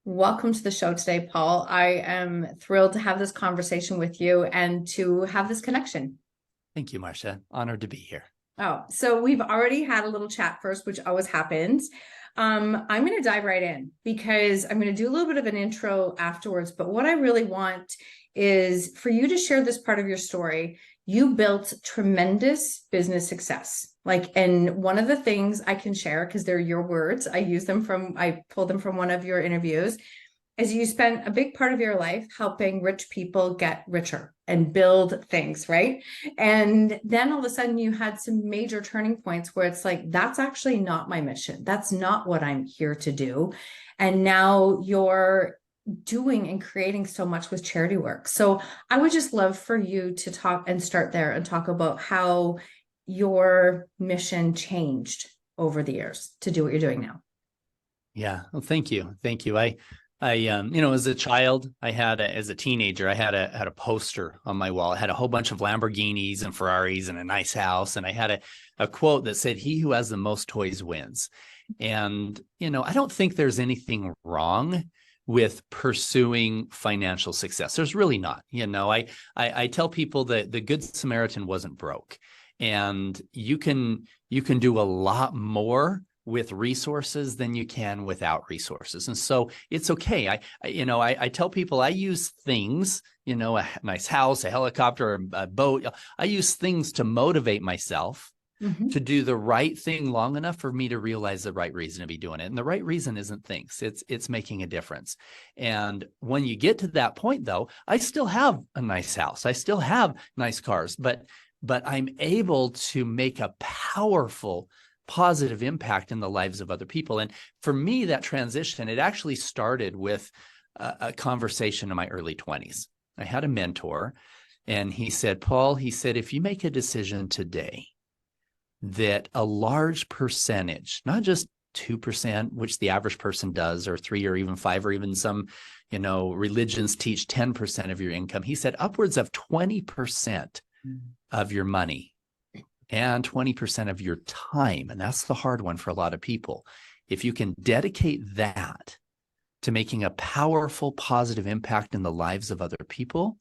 Welcome to the show today, Paul. I am thrilled to have this conversation with you and to have this connection. Thank you, Marcia. Honored to be here. Oh, so we've already had a little chat first, which always happens. I'm going to dive right in because I'm going to do a little bit of an intro afterwards. But what I really want is for you to share this part of your story. You built tremendous business success. And one of the things I can share, because they're your words, I pulled them from one of your interviews, is you spent a big part of your life helping rich people get richer and build things, right? And then all of a sudden you had some major turning points where it's like, that's actually not my mission. That's not what I'm here to do. And now you're doing and creating so much with charity work. So I would just love for you to talk and start there and talk about how your mission changed over the years to do what you're doing now. Yeah. Well, thank you. Thank you. As a child, as a teenager, I had a poster on my wall. I had a whole bunch of Lamborghinis and Ferraris and a nice house. And I had a quote that said, "He who has the most toys wins." And, I don't think there's anything wrong with pursuing financial success. There's really not. I tell people that the Good Samaritan wasn't broke, and you can do a lot more with resources than you can without resources. And so it's okay. I tell people I use things, a nice house, a helicopter, a boat. I use things to motivate myself to do the right thing long enough for me to realize the right reason to be doing it. And the right reason isn't things, it's making a difference. And when you get to that point, though, I still have a nice house. I still have nice cars, but I'm able to make a powerful positive impact in the lives of other people. And for me, that transition, it actually started with a conversation in my early 20s. I had a mentor, and he said, "Paul," "if you make a decision today that a large percentage, not just 2%, which the average person does, or 3 or even 5, or even some, religions teach 10% of your income," he said, "upwards of 20% of your money and 20% of your time," and that's the hard one for a lot of people, "if you can dedicate that to making a powerful, positive impact in the lives of other people,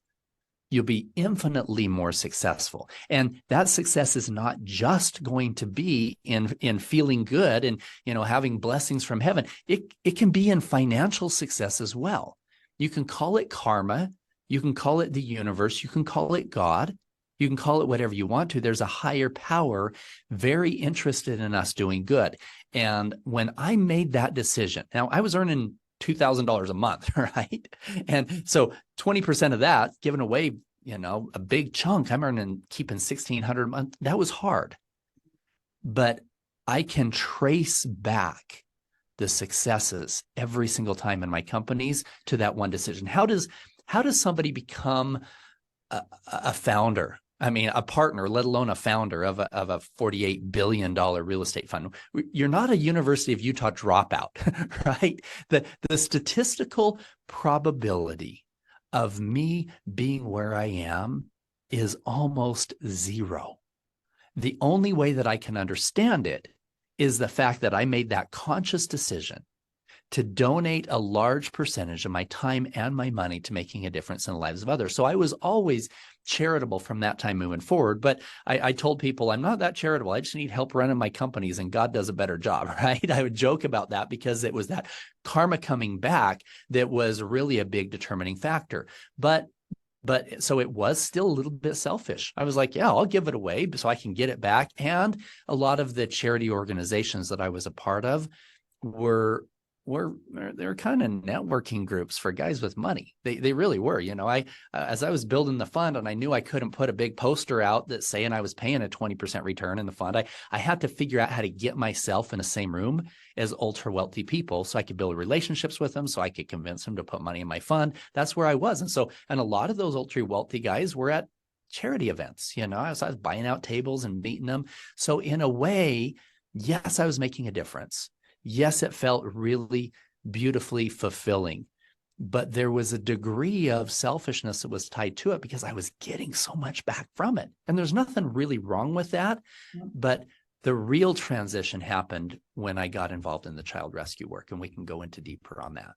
you'll be infinitely more successful." And that success is not just going to be in feeling good and, having blessings from heaven. It can be in financial success as well. You can call it karma. You can call it the universe. You can call it God. You can call it whatever you want to. There's a higher power very interested in us doing good. And when I made that decision, now I was earning $2,000 a month, right? And so 20% of that given away, a big chunk, I'm keeping $1,600 a month. That was hard. But I can trace back the successes every single time in my companies to that one decision. How does somebody become a founder? I mean, a partner, let alone a founder of a $48 billion real estate fund. You're not a University of Utah dropout, right? The statistical probability of me being where I am is almost zero. The only way that I can understand it is the fact that I made that conscious decision to donate a large percentage of my time and my money to making a difference in the lives of others. So I was always charitable from that time moving forward. But I told people, I'm not that charitable. I just need help running my companies, and God does a better job, right? I would joke about that because it was that karma coming back that was really a big determining factor. But so it was still a little bit selfish. I was like, yeah, I'll give it away so I can get it back. And a lot of the charity organizations that I was a part of they're kind of networking groups for guys with money. They really were. As I was building the fund and I knew I couldn't put a big poster out that saying I was paying a 20% return in the fund, I had to figure out how to get myself in the same room as ultra wealthy people so I could build relationships with them, so I could convince them to put money in my fund. That's where I was. And a lot of those ultra wealthy guys were at charity events. I was buying out tables and meeting them. So in a way, yes, I was making a difference. Yes, it felt really beautifully fulfilling, but there was a degree of selfishness that was tied to it because I was getting so much back from it. And there's nothing really wrong with that. But the real transition happened when I got involved in the child rescue work, and we can go into deeper on that.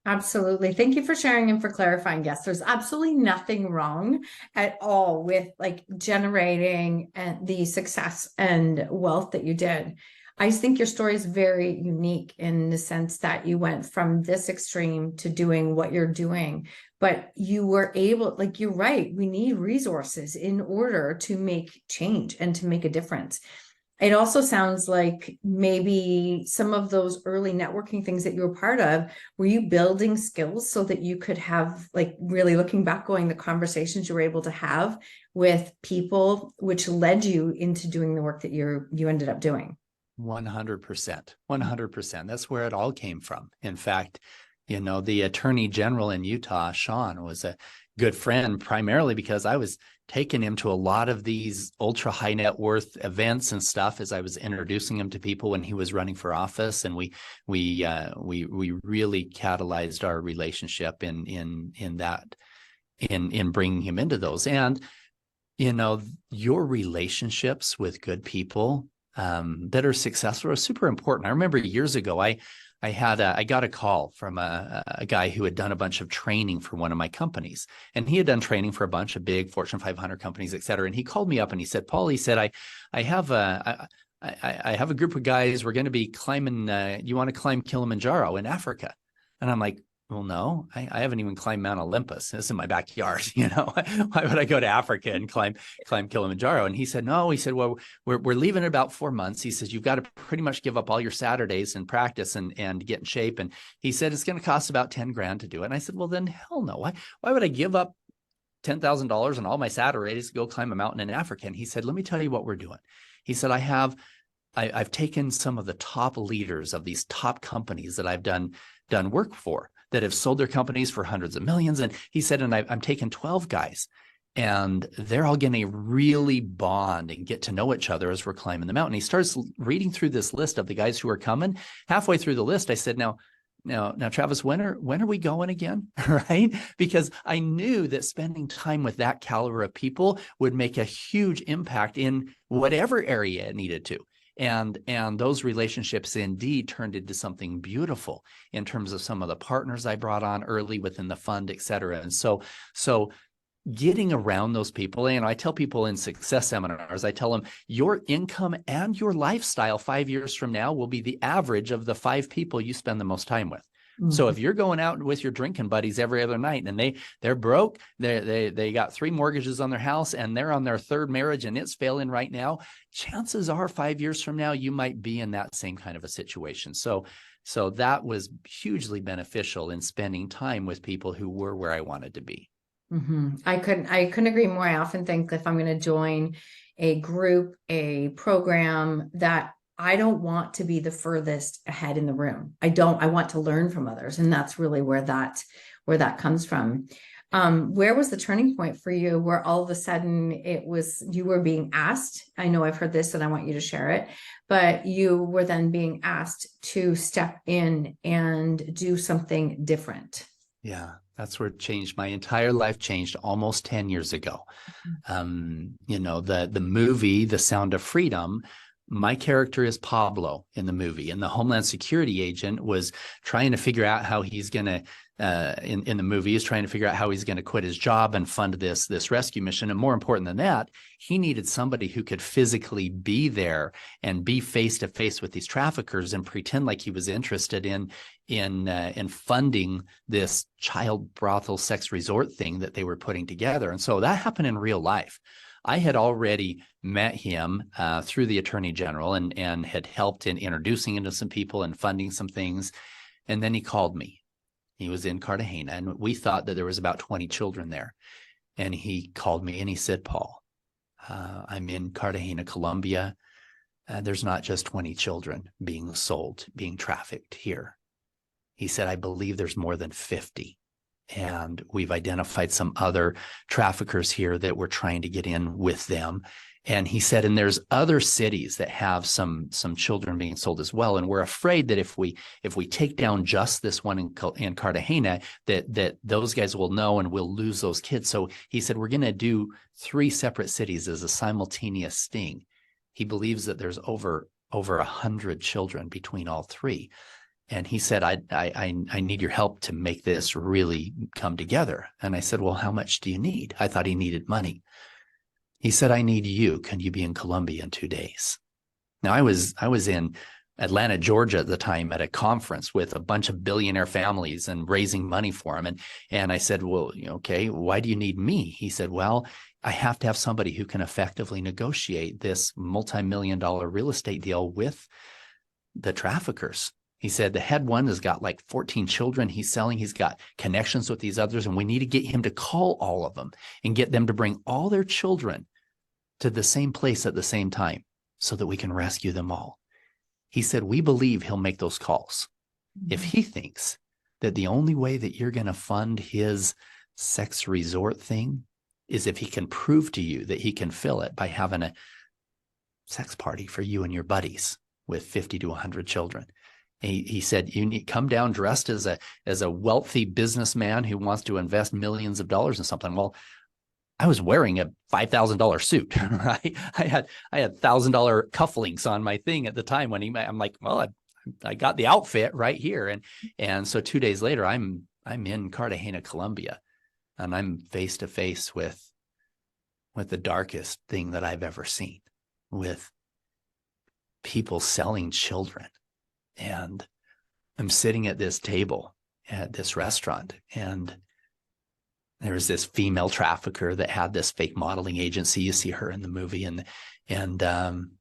Absolutely. Thank you for sharing and for clarifying. Yes, there's absolutely nothing wrong at all with like generating and the success and wealth that you did. I just think your story is very unique in the sense that you went from this extreme to doing what you're doing, but you were able, like you're right, we need resources in order to make change and to make a difference. It also sounds like maybe some of those early networking things that you were part of, were you building skills so that you could have, like, really looking back, going the conversations you were able to have with people, which led you into doing the work that you ended up doing? 100%. 100%. That's where it all came from. In fact, the attorney general in Utah, Sean, was a good friend primarily because I was taking him to a lot of these ultra high net worth events and stuff as I was introducing him to people when he was running for office, and we really catalyzed our relationship in that, in bringing him into those. And your relationships with good people that are successful are super important. I remember years ago, I got a call from a guy who had done a bunch of training for one of my companies, and he had done training for a bunch of big Fortune 500 companies, et cetera. And he called me up and he said, "Paul," he said, I have a group of guys. We're going to be climbing. You want to climb Kilimanjaro in Africa?" And I'm like, "Well, no, I haven't even climbed Mount Olympus. It's in my backyard. Why would I go to Africa and climb Kilimanjaro?" And he said, "No," he said, "Well, we're leaving in about 4 months." He says, "You've got to pretty much give up all your Saturdays and practice and get in shape." And he said, "It's going to cost about 10 grand to do it." And I said, "Well, then hell no. Why would I give up $10,000 and all my Saturdays to go climb a mountain in Africa?" And he said, "Let me tell you what we're doing." He said, I've taken some of the top leaders of these top companies that I've done work for, that have sold their companies for hundreds of millions. And he said, and I'm taking 12 guys, and they're all going to really bond and get to know each other as we're climbing the mountain. He starts reading through this list of the guys who are coming. Halfway through the list, I said, now, Travis, when are we going again? Right? Because I knew that spending time with that caliber of people would make a huge impact in whatever area it needed to. And those relationships indeed turned into something beautiful in terms of some of the partners I brought on early within the fund, et cetera. And so getting around those people, I tell people in success seminars, I tell them your income and your lifestyle 5 years from now will be the average of the 5 people you spend the most time with. Mm-hmm. So if you're going out with your drinking buddies every other night and they're broke, they got 3 mortgages on their house and they're on their 3rd marriage and it's failing right now, chances are 5 years from now, you might be in that same kind of a situation. So that was hugely beneficial in spending time with people who were where I wanted to be. Mm-hmm. I couldn't agree more. I often think if I'm going to join a group, a program, that I don't want to be the furthest ahead in the room. I want to learn from others. And that's really where that comes from. Where was the turning point for you where all of a sudden you were being asked? I know I've heard this and I want you to share it, but you were then being asked to step in and do something different. Yeah, that's where it changed. My entire life changed almost 10 years ago. The movie, The Sound of Freedom, my character is Pablo in the movie, and the Homeland Security agent was trying to figure out how he's going to, in the movie, is trying to figure out how he's going to quit his job and fund this rescue mission. And more important than that, he needed somebody who could physically be there and be face to face with these traffickers and pretend like he was interested in funding this child brothel sex resort thing that they were putting together. And so that happened in real life. I had already met him through the attorney general and had helped in introducing him to some people and funding some things. And then he called me. He was in Cartagena, and we thought that there was about 20 children there. And he called me and he said, "Paul, I'm in Cartagena, Colombia. There's not just 20 children being sold, being trafficked here." He said, "I believe there's more than 50. And we've identified some other traffickers here that we're trying to get in with them." And he said, "And there's other cities that have some children being sold as well. And we're afraid that if we take down just this one in Cartagena, that those guys will know and we'll lose those kids." So he said, "We're going to do 3 separate cities as a simultaneous sting." He believes that there's over 100 children between all 3. And he said, I need your help to make this really come together. And I said, well, how much do you need? I thought he needed money. He said, I need you. Can you be in Columbia in 2 days? Now I was in Atlanta, Georgia at the time at a conference with a bunch of billionaire families and raising money for them. And I said, well, okay, why do you need me? He said, well, I have to have somebody who can effectively negotiate this multi-million-dollar real estate deal with the traffickers. He said the head one has got like 14 children he's selling. He's got connections with these others, and we need to get him to call all of them and get them to bring all their children to the same place at the same time so that we can rescue them all. He said, we believe he'll make those calls. If he thinks that the only way that you're going to fund his sex resort thing is if he can prove to you that he can fill it by having a sex party for you and your buddies with 50 to 100 children. He said, you need come down dressed as a wealthy businessman who wants to invest millions of dollars in something. Well, I was wearing a $5,000 suit, right? I had $1,000 cufflinks on my thing at the time when I'm like, well, I got the outfit right here. And so 2 days later, I'm in Cartagena, Colombia, and I'm face to face with the darkest thing that I've ever seen, with people selling children. And I'm sitting at this table at this restaurant, and there was this female trafficker that had this fake modeling agency. You see her in the movie, and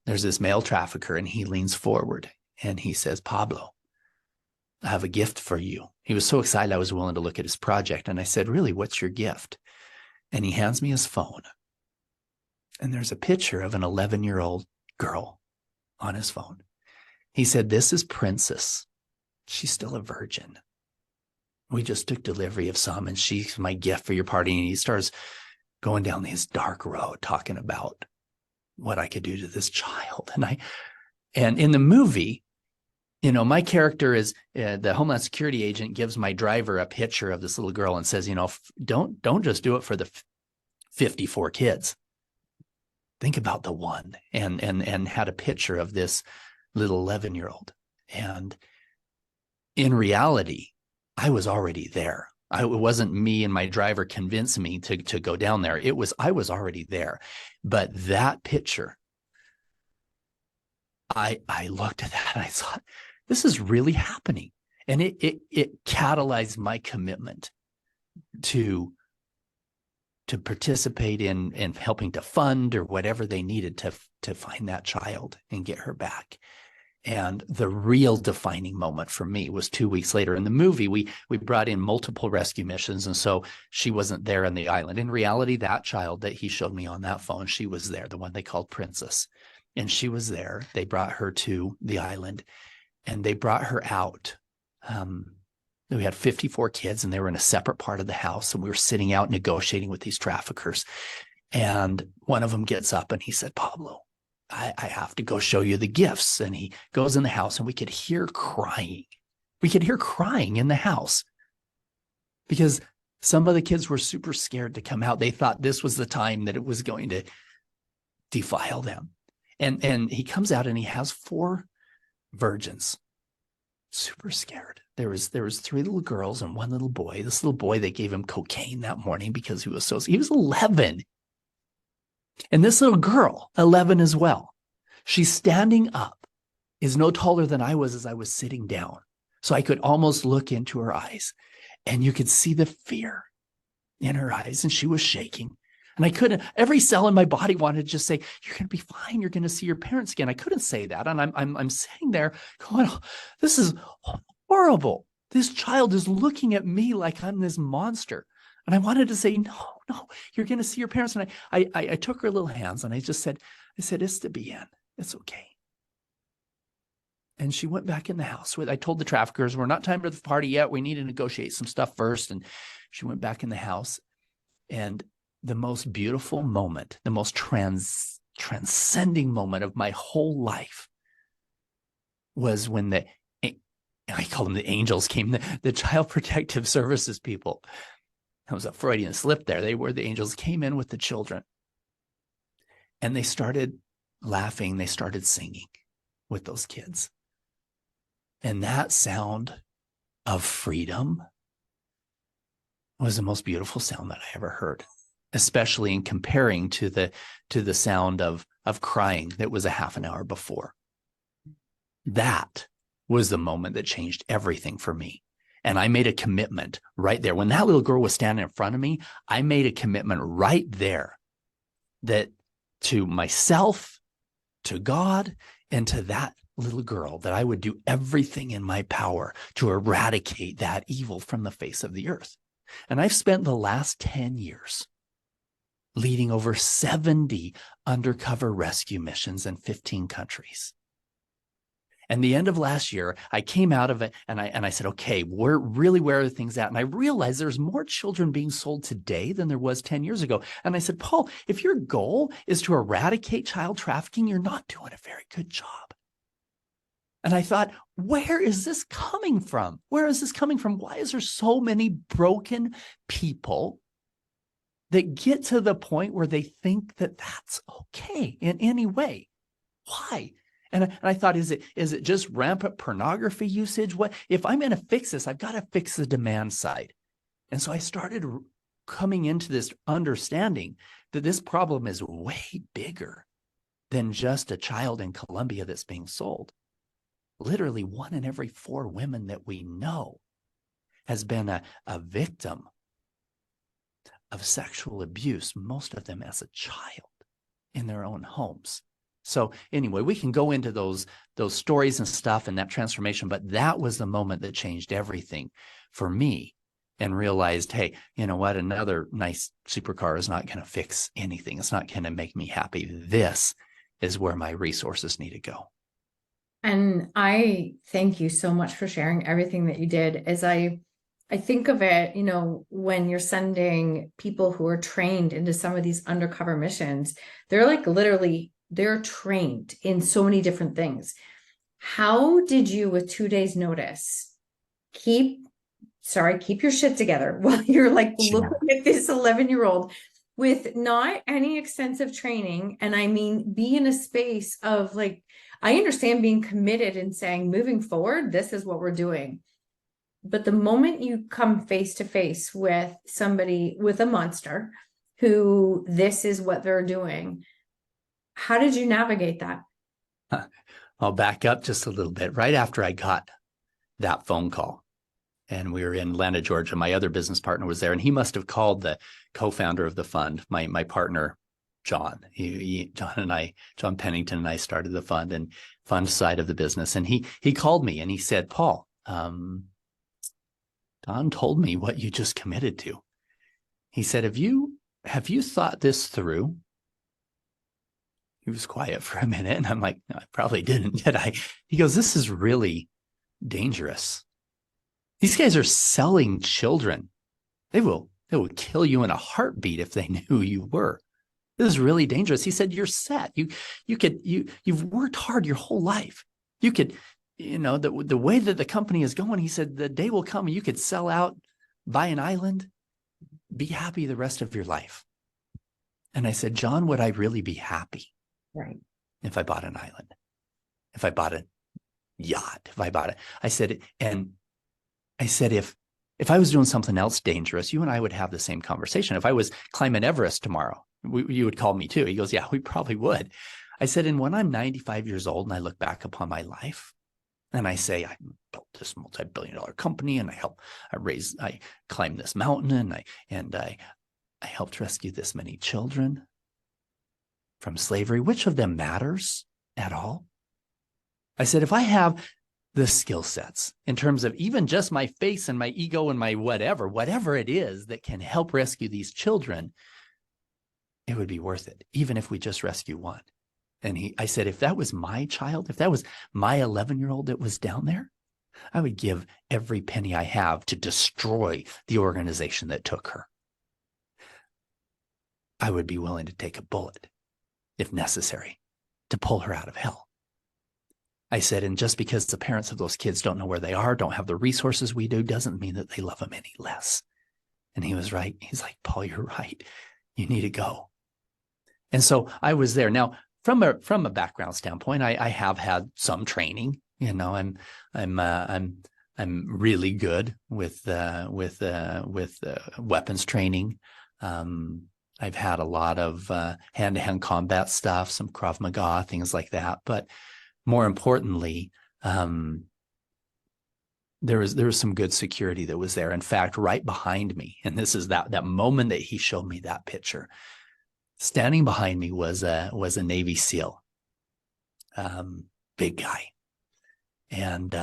there's this male trafficker, and he leans forward and he says, Pablo, I have a gift for you. He was so excited I was willing to look at his project. And I said, really, what's your gift? And he hands me his phone. And there's a picture of an 11-year-old girl on his phone. He said, this is Princess. She's still a virgin. We just took delivery of some, and she's my gift for your party. And he starts going down this dark road talking about what I could do to this child. And in the movie, my character is the Homeland Security agent gives my driver a picture of this little girl and says, don't just do it for the 54 kids. Think about the one, and had a picture of this little 11-year-old. And in reality, I was already there. It wasn't me and my driver convincing me to go down there. I was already there. But that picture, I looked at that and I thought, this is really happening. And it catalyzed my commitment to participate in helping to fund or whatever they needed to find that child and get her back. And the real defining moment for me was 2 weeks later. In the movie, we brought in multiple rescue missions, and so she wasn't there on the island. In reality, that child that he showed me on that phone, she was there, the one they called Princess. And she was there. They brought her to the island, and they brought her out. We had 54 kids, and they were in a separate part of the house, and we were sitting out negotiating with these traffickers. And one of them gets up and he said, Pablo, I have to go show you the gifts. And he goes in the house, and we could hear crying. We could hear crying in the house because some of the kids were super scared to come out. They thought this was the time that it was going to defile them. And he comes out and he has 4 virgins, super scared. There was 3 little girls and 1 little boy. This little boy, they gave him cocaine that morning because he was 11. And this little girl, 11 as well, she's standing up, is no taller than I was as I was sitting down. So I could almost look into her eyes, and you could see the fear in her eyes, and she was shaking. And I couldn't, every cell in my body wanted to just say, you're going to be fine. You're going to see your parents again. I couldn't say that. And I'm sitting there going, oh, this is horrible. This child is looking at me like I'm this monster. And I wanted to say, no, you're going to see your parents. And I took her little hands and I said, it's to be in. It's okay. And she went back in the house. I told the traffickers, we're not time for the party yet. We need to negotiate some stuff first. And she went back in the house. And the most beautiful moment, the most transcending moment of my whole life was when I call them the angels came, the Child Protective Services people. That was a Freudian slip there. They were the angels, came in with the children. And they started laughing. They started singing with those kids. And that sound of freedom was the most beautiful sound that I ever heard, especially in comparing to the sound of crying that was a half an hour before. That was the moment that changed everything for me. And I made a commitment right there. When that little girl was standing in front of me, I made a commitment right there that to myself, to God, and to that little girl, that I would do everything in my power to eradicate that evil from the face of the earth. And I've spent the last 10 years leading over 70 undercover rescue missions in 15 countries. And the end of last year, I came out of it and I said, okay, where are things at? And I realized there's more children being sold today than there was 10 years ago. And I said, Paul, if your goal is to eradicate child trafficking, you're not doing a very good job. And I thought, where is this coming from? Where is this coming from? Why is there so many broken people that get to the point where they think that that's okay in any way? Why? And I thought, is it just rampant pornography usage? What if I'm going to fix this? I've got to fix the demand side. And so I started coming into this understanding that this problem is way bigger than just a child in Colombia that's being sold. Literally 1 in every 4 women that we know has been a victim of sexual abuse, most of them as a child in their own homes. So anyway, we can go into those stories and stuff and that transformation, but that was the moment that changed everything for me, and realized, hey, you know what? Another nice supercar is not going to fix anything. It's not going to make me happy. This is where my resources need to go. And I thank you so much for sharing everything that you did. As I think of it, when you're sending people who are trained into some of these undercover missions, they're like literally, they're trained in so many different things. How did you, with 2 days notice, keep your shit together while you're like looking at this 11-year-old with not any extensive training? And I mean, be in a space of like, I understand being committed and saying, moving forward, this is what we're doing. But the moment you come face to face with somebody, with a monster, who this is what they're doing, how did you navigate that? I'll back up just a little bit. Right after I got that phone call, and we were in Atlanta, Georgia, my other business partner was there, and he must have called the co-founder of the fund, my partner, John. John Pennington and I started the fund side of the business. And he called me and he said, Paul, Don told me what you just committed to. He said, have you thought this through? He was quiet for a minute, and I'm like, no, I probably didn't, did I? He goes, this is really dangerous. These guys are selling children. They will kill you in a heartbeat if they knew who you were. This is really dangerous. He said, you're set. You've worked hard your whole life. You could, the way that the company is going, he said, the day will come and you could sell out, buy an island, be happy the rest of your life. And I said, John, would I really be happy? Right. If I bought an island, if I bought a yacht, I said, if I was doing something else dangerous, you and I would have the same conversation. If I was climbing Everest tomorrow, you would call me too. He goes, yeah, we probably would. I said, and when I'm 95 years old and I look back upon my life and I say, I built this multi-billion-dollar company and I climbed this mountain and I helped rescue this many children from slavery, which of them matters at all? I said, if I have the skill sets in terms of even just my face and my ego and my whatever it is that can help rescue these children, it would be worth it, even if we just rescue one. And I said, if that was my child, if that was my 11-year-old that was down there, I would give every penny I have to destroy the organization that took her. I would be willing to take a bullet, if necessary, to pull her out of hell. I said, and just because the parents of those kids don't know where they are, don't have the resources we do, doesn't mean that they love them any less. And he was right. He's like, Paul, you're right. You need to go. And so I was there. Now, from a background standpoint, I have had some training, You know, I'm really good with weapons training. I've had a lot of hand-to-hand combat stuff, some Krav Maga, things like that. But more importantly, there was some good security that was there. In fact, right behind me, and this is that moment that he showed me that picture. Standing behind me was a Navy SEAL, big guy, and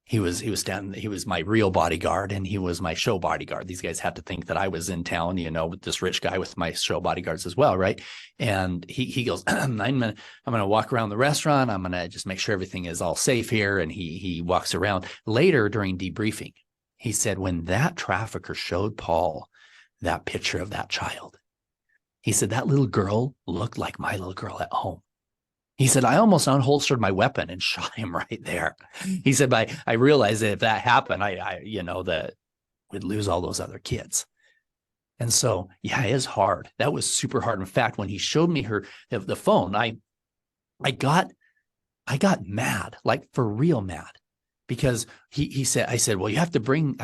he was my real bodyguard, and he was my show bodyguard. These guys had to think that I was in town, you know, with this rich guy with my show bodyguards as well, right? And he goes, I'm gonna walk around the restaurant. I'm gonna just make sure everything is all safe here. And he walks around. Later during debriefing, he said, when that trafficker showed Paul that picture of that child, he said that little girl looked like my little girl at home. He said, I almost unholstered my weapon and shot him right there. He said, but I realized that if that happened, that we'd lose all those other kids. And so, yeah, it is hard. That was super hard. In fact, when he showed me the phone, I got mad, like for real mad, because I said, well, you have to bring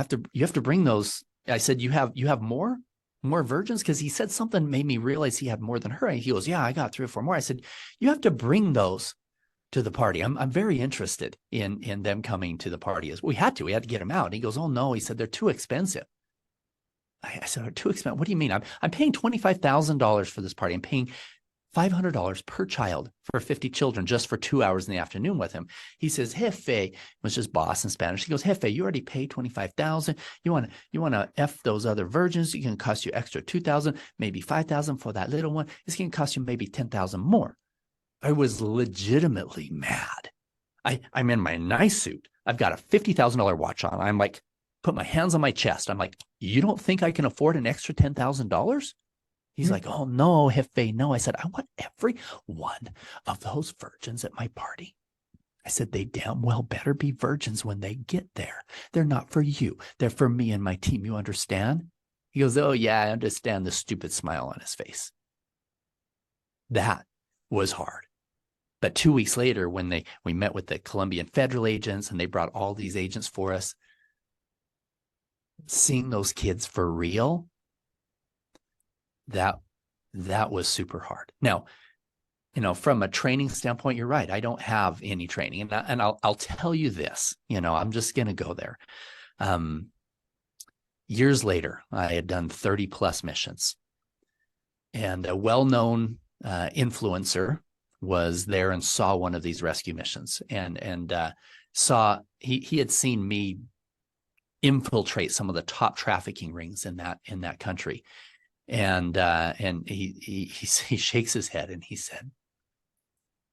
those. I said, you have more virgins? Because he said something made me realize he had more than her. And he goes, yeah, I got 3 or 4 more. I said, you have to bring those to the party. I'm very interested in them coming to the party. We had to get them out. And he goes, oh no, he said, they're too expensive. I said, they're too expensive. What do you mean? I'm paying $25,000 for this party. I'm paying $500 per child for 50 children just for 2 hours in the afternoon with him. He says, Jefe, was just boss in Spanish. He goes, Jefe, you already paid $25,000. You want to F those other virgins. It can cost you extra $2,000, maybe $5,000 for that little one. It's going to cost you maybe $10,000 more. I was legitimately mad. I'm in my nice suit. I've got a $50,000 watch on. I'm like, put my hands on my chest. I'm like, you don't think I can afford an extra $10,000? He's like, oh, no, Jefe, no. I said, I want every one of those virgins at my party. I said, they damn well better be virgins when they get there. They're not for you. They're for me and my team. You understand? He goes, oh, yeah, I understand, the stupid smile on his face. That was hard. But 2 weeks later, when we met with the Colombian federal agents and they brought all these agents for us, seeing those kids for real, that was super hard. Now, you know, from a training standpoint, you're right. I don't have any training, and I'll tell you this. You know, I'm just going to go there. Years later, I had done 30 plus missions, and a well-known influencer was there and saw one of these rescue missions, and saw he had seen me infiltrate some of the top trafficking rings in that country. And he shakes his head and he said,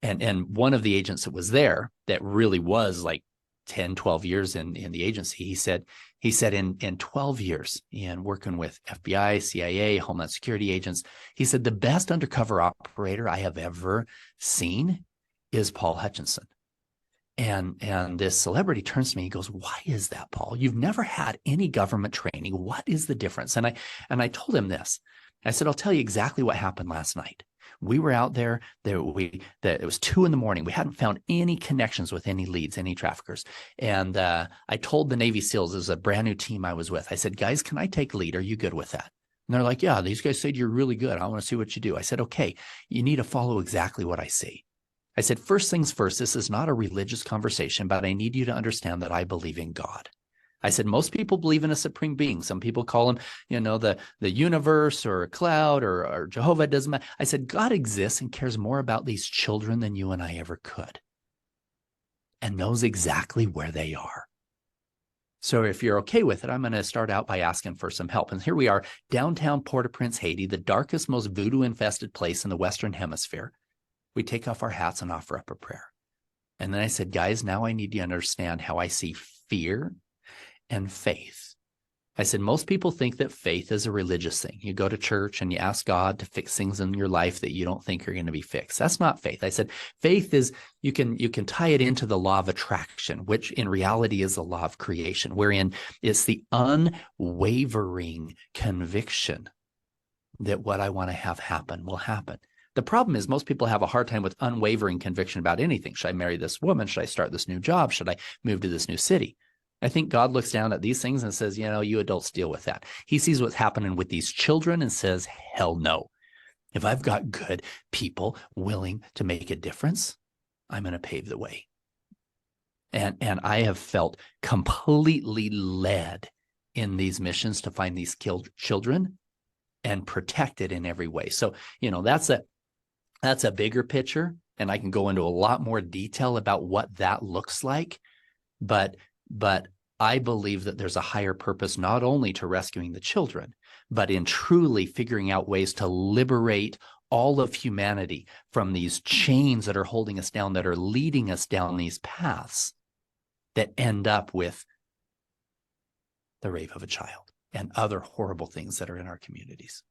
and one of the agents that was there that really was like 10, 12 years in the agency, he said in 12 years in working with FBI, CIA, Homeland Security agents, he said, the best undercover operator I have ever seen is Paul Hutchinson. And this celebrity turns to me, he goes, why is that, Paul? You've never had any government training. What is the difference? And I told him this. I said, I'll tell you exactly what happened last night. We were out there. It was 2 a.m. We hadn't found any connections with any leads, any traffickers. And I told the Navy SEALs, it was a brand new team I was with. I said, guys, can I take lead? Are you good with that? And they're like, yeah, these guys said you're really good. I want to see what you do. I said, okay, you need to follow exactly what I say. I said, first things first, this is not a religious conversation, but I need you to understand that I believe in God. I said, most people believe in a supreme being. Some people call him, you know, the universe or a cloud or Jehovah, it doesn't matter. I said, God exists and cares more about these children than you and I ever could, and knows exactly where they are. So if you're okay with it, I'm going to start out by asking for some help. And here we are, downtown Port-au-Prince, Haiti, the darkest, most voodoo-infested place in the Western Hemisphere. We take off our hats and offer up a prayer. And then I said, guys, now I need you to understand how I see fear and faith. I said, most people think that faith is a religious thing. You go to church and you ask God to fix things in your life that you don't think are going to be fixed. That's not faith. I said, faith is, you can tie it into the law of attraction, which in reality is the law of creation, wherein it's the unwavering conviction that what I want to have happen will happen. The problem is most people have a hard time with unwavering conviction about anything. Should I marry this woman? Should I start this new job? Should I move to this new city? I think God looks down at these things and says, you adults deal with that. He sees what's happening with these children and says, hell no. If I've got good people willing to make a difference, I'm going to pave the way. And I have felt completely led in these missions to find these killed children and protect it in every way. So, that's a bigger picture, and I can go into a lot more detail about what that looks like. But I believe that there's a higher purpose, not only to rescuing the children, but in truly figuring out ways to liberate all of humanity from these chains that are holding us down, that are leading us down these paths that end up with the rape of a child and other horrible things that are in our communities.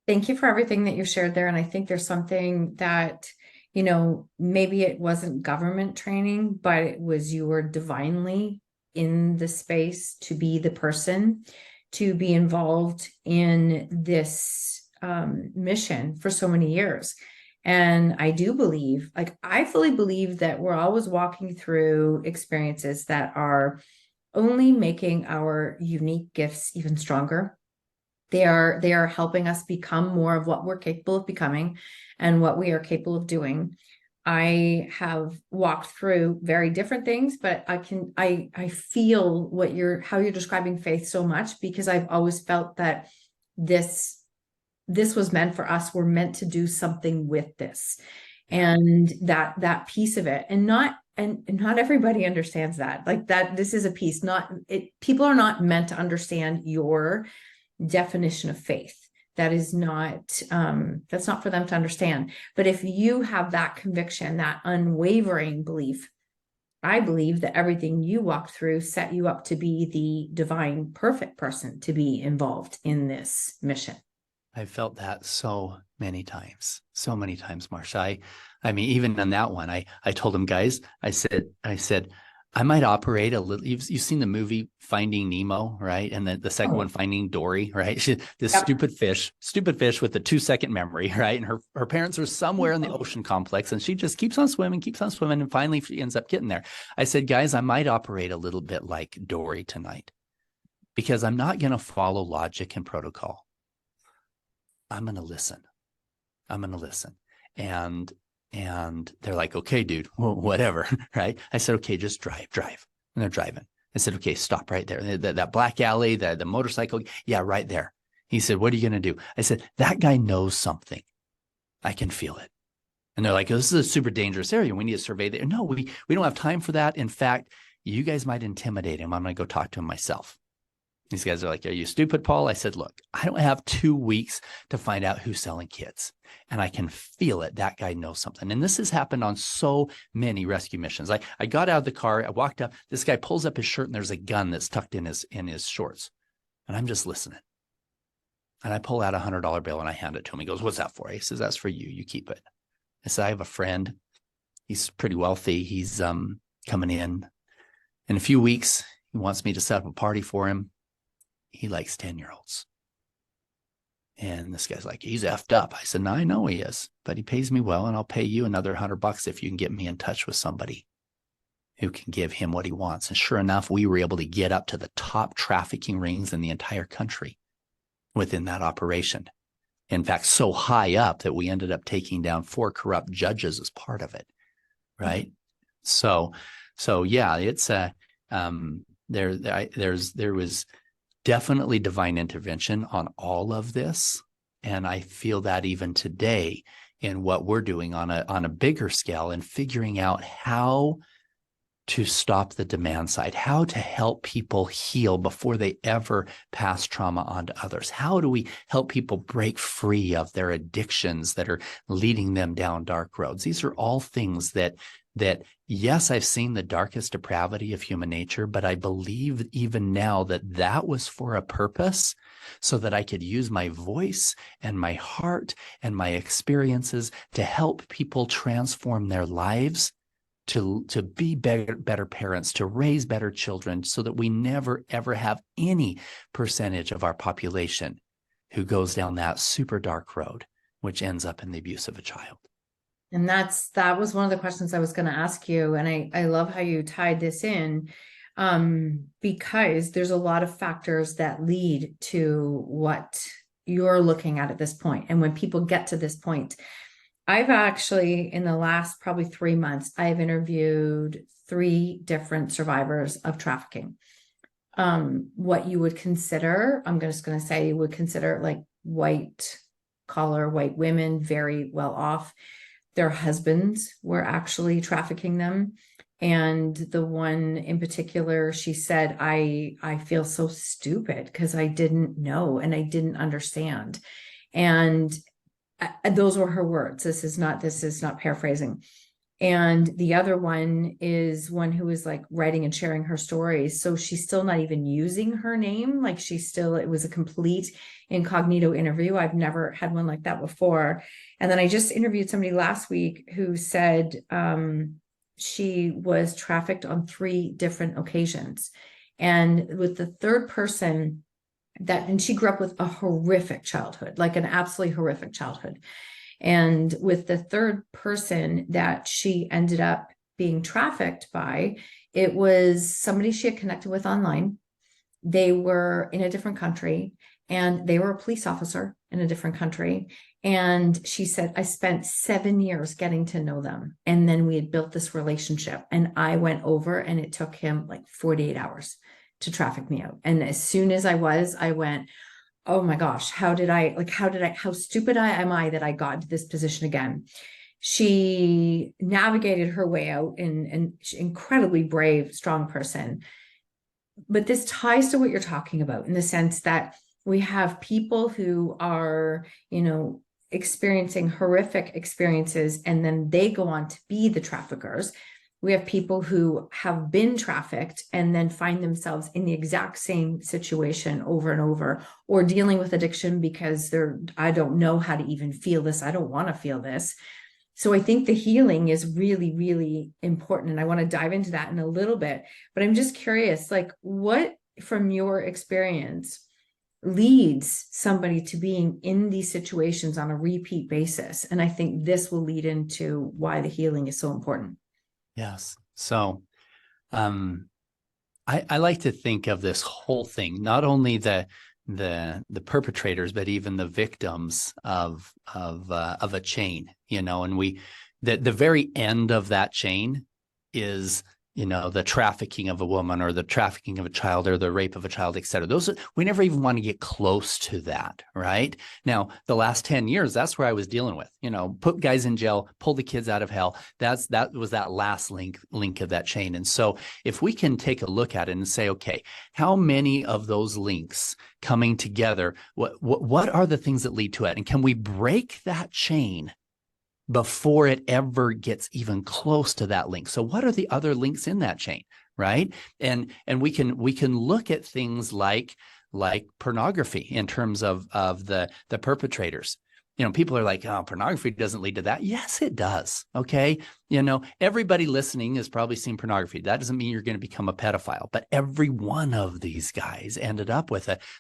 Thank you for everything that you shared there. And I think there's something that, maybe it wasn't government training, but it was you were divinely in the space to be the person, to be involved in this mission for so many years. And I do believe, I fully believe that we're always walking through experiences that are only making our unique gifts even stronger. They are helping us become more of what we're capable of becoming and what we are capable of doing. I have walked through very different things, but I feel how you're describing faith so much, because I've always felt that this was meant for us. We're meant to do something with this, and that piece of it, and not everybody understands that. That this is a piece, people are not meant to understand your definition of faith. That is not, that's not for them to understand. But if you have that conviction, that unwavering belief, I believe that everything you walked through set you up to be the divine, perfect person to be involved in this mission. I felt that so many times, Marsha. I mean, even on that one, I told them, guys, I said, I might operate a little. You've seen the movie Finding Nemo, right? And the second one, Finding Dory, right? This stupid fish with the 2-second memory, right? And her parents are somewhere in the ocean complex, and she just keeps on swimming, and finally she ends up getting there. I said, guys, I might operate a little bit like Dory tonight, because I'm not going to follow logic and protocol. I'm going to listen. And they're like, okay, dude, well, whatever, right? I said, okay, just drive. And they're driving. I said, okay, stop right there. That black alley, the motorcycle. Yeah, right there. He said, what are you going to do? I said, that guy knows something. I can feel it. And they're like, oh, this is a super dangerous area. We need to survey there. No, we don't have time for that. In fact, you guys might intimidate him. I'm going to go talk to him myself. These guys are like, are you stupid, Paul? I said, look, I don't have 2 weeks to find out who's selling kids. And I can feel it. That guy knows something. And this has happened on so many rescue missions. I got out of the car. I walked up. This guy pulls up his shirt, and there's a gun that's tucked in his shorts. And I'm just listening. And I pull out a $100 bill and I hand it to him. He goes, what's that for? He says, that's for you. You keep it. I said, I have a friend. He's pretty wealthy. He's coming in a few weeks. He wants me to set up a party for him. He likes 10-year-olds. And this guy's like, he's effed up. I said, no, I know he is, but he pays me well, and I'll pay you another $100 if you can get me in touch with somebody who can give him what he wants. And sure enough, we were able to get up to the top trafficking rings in the entire country within that operation. In fact, so high up that we ended up taking down 4 corrupt judges as part of it. Right. Mm-hmm. So yeah, it's there was definitely divine intervention on all of this. And I feel that even today in what we're doing on a bigger scale, and figuring out how to stop the demand side, how to help people heal before they ever pass trauma on to others. How do we help people break free of their addictions that are leading them down dark roads? These are all things that yes, I've seen the darkest depravity of human nature, but I believe even now that was for a purpose, so that I could use my voice and my heart and my experiences to help people transform their lives, to be better parents, to raise better children, so that we never, ever have any percentage of our population who goes down that super dark road. which ends up in the abuse of a child. And that was one of the questions I was going to ask you. And I love how you tied this in, because there's a lot of factors that lead to what you're looking at this point. And when people get to this point, I've actually, in the last probably 3 months, I've interviewed 3 different survivors of trafficking. What you would consider, I'm just going to say, you would consider like white collar, white women, very well off. Their husbands were actually trafficking them. And the one in particular, she said, I feel so stupid because I didn't know and I didn't understand. And those were her words. This is not paraphrasing. And the other one is one who was like writing and sharing her stories. So she's still not even using her name. Like it was a complete incognito interview. I've never had one like that before. And then I just interviewed somebody last week who said she was trafficked on 3 different occasions. And with the third person and she grew up with a horrific childhood, like an absolutely horrific childhood. And with the third person that she ended up being trafficked by, it was somebody she had connected with online. They were in a different country and they were a police officer in a different country. And she said, I spent 7 years getting to know them. And then we had built this relationship. And I went over and it took him like 48 hours to traffic me out. And as soon as I went, oh my gosh, how stupid am I that I got into this position again? She navigated her way out and incredibly brave, strong person. But this ties to what you're talking about in the sense that we have people who are, experiencing horrific experiences, and then they go on to be the traffickers. We have people who have been trafficked and then find themselves in the exact same situation over and over, or dealing with addiction because I don't know how to even feel this. I don't want to feel this. So I think the healing is really, really important. And I want to dive into that in a little bit, but I'm just curious, like what from your experience leads somebody to being in these situations on a repeat basis? And I think this will lead into why the healing is so important. Yes. So I like to think of this whole thing, not only the perpetrators, but even the victims of a chain, and the very end of that chain is, the trafficking of a woman or the trafficking of a child or the rape of a child, et cetera. We never even want to get close to that, right? Now, the last 10 years, that's where I was dealing with, put guys in jail, pull the kids out of hell. That was that last link of that chain. And so if we can take a look at it and say, okay, how many of those links coming together, what are the things that lead to it? And can we break that chain before it ever gets even close to that link? So what are the other links in that chain, right? And we can look at things like pornography in terms of the perpetrators. People are like, oh, pornography doesn't lead to that. Yes, it does. Okay. Everybody listening has probably seen pornography. That doesn't mean you're going to become a pedophile, but every one of these guys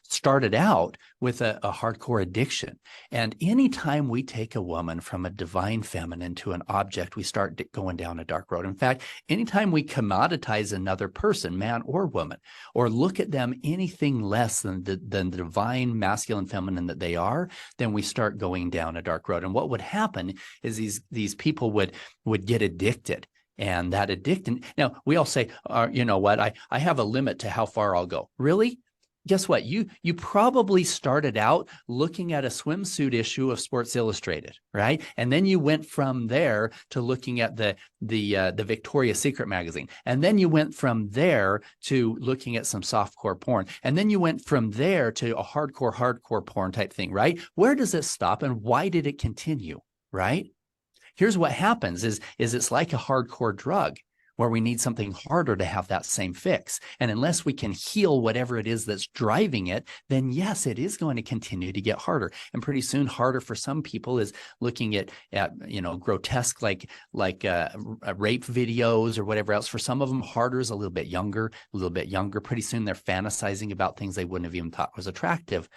started out with a hardcore addiction. And anytime we take a woman from a divine feminine to an object, we start going down a dark road. In fact, anytime we commoditize another person, man or woman, or look at them anything less than the divine masculine feminine that they are, then we start going down a dark road. And what would happen is these people would get addicted. And that addiction, now we all say, you know what, I have a limit to how far I'll go. Really? Guess what? You probably started out looking at a swimsuit issue of Sports Illustrated, right? And then you went from there to looking at the Victoria's Secret magazine. And then you went from there to looking at some softcore porn. And then you went from there to a hardcore porn type thing, right? Where does it stop and why did it continue, right? Here's what happens is it's like a hardcore drug where we need something harder to have that same fix. And unless we can heal whatever it is that's driving it, then yes, it is going to continue to get harder. And pretty soon harder for some people is looking at grotesque like rape videos or whatever else. For some of them, harder is a little bit younger. Pretty soon they're fantasizing about things they wouldn't have even thought was attractive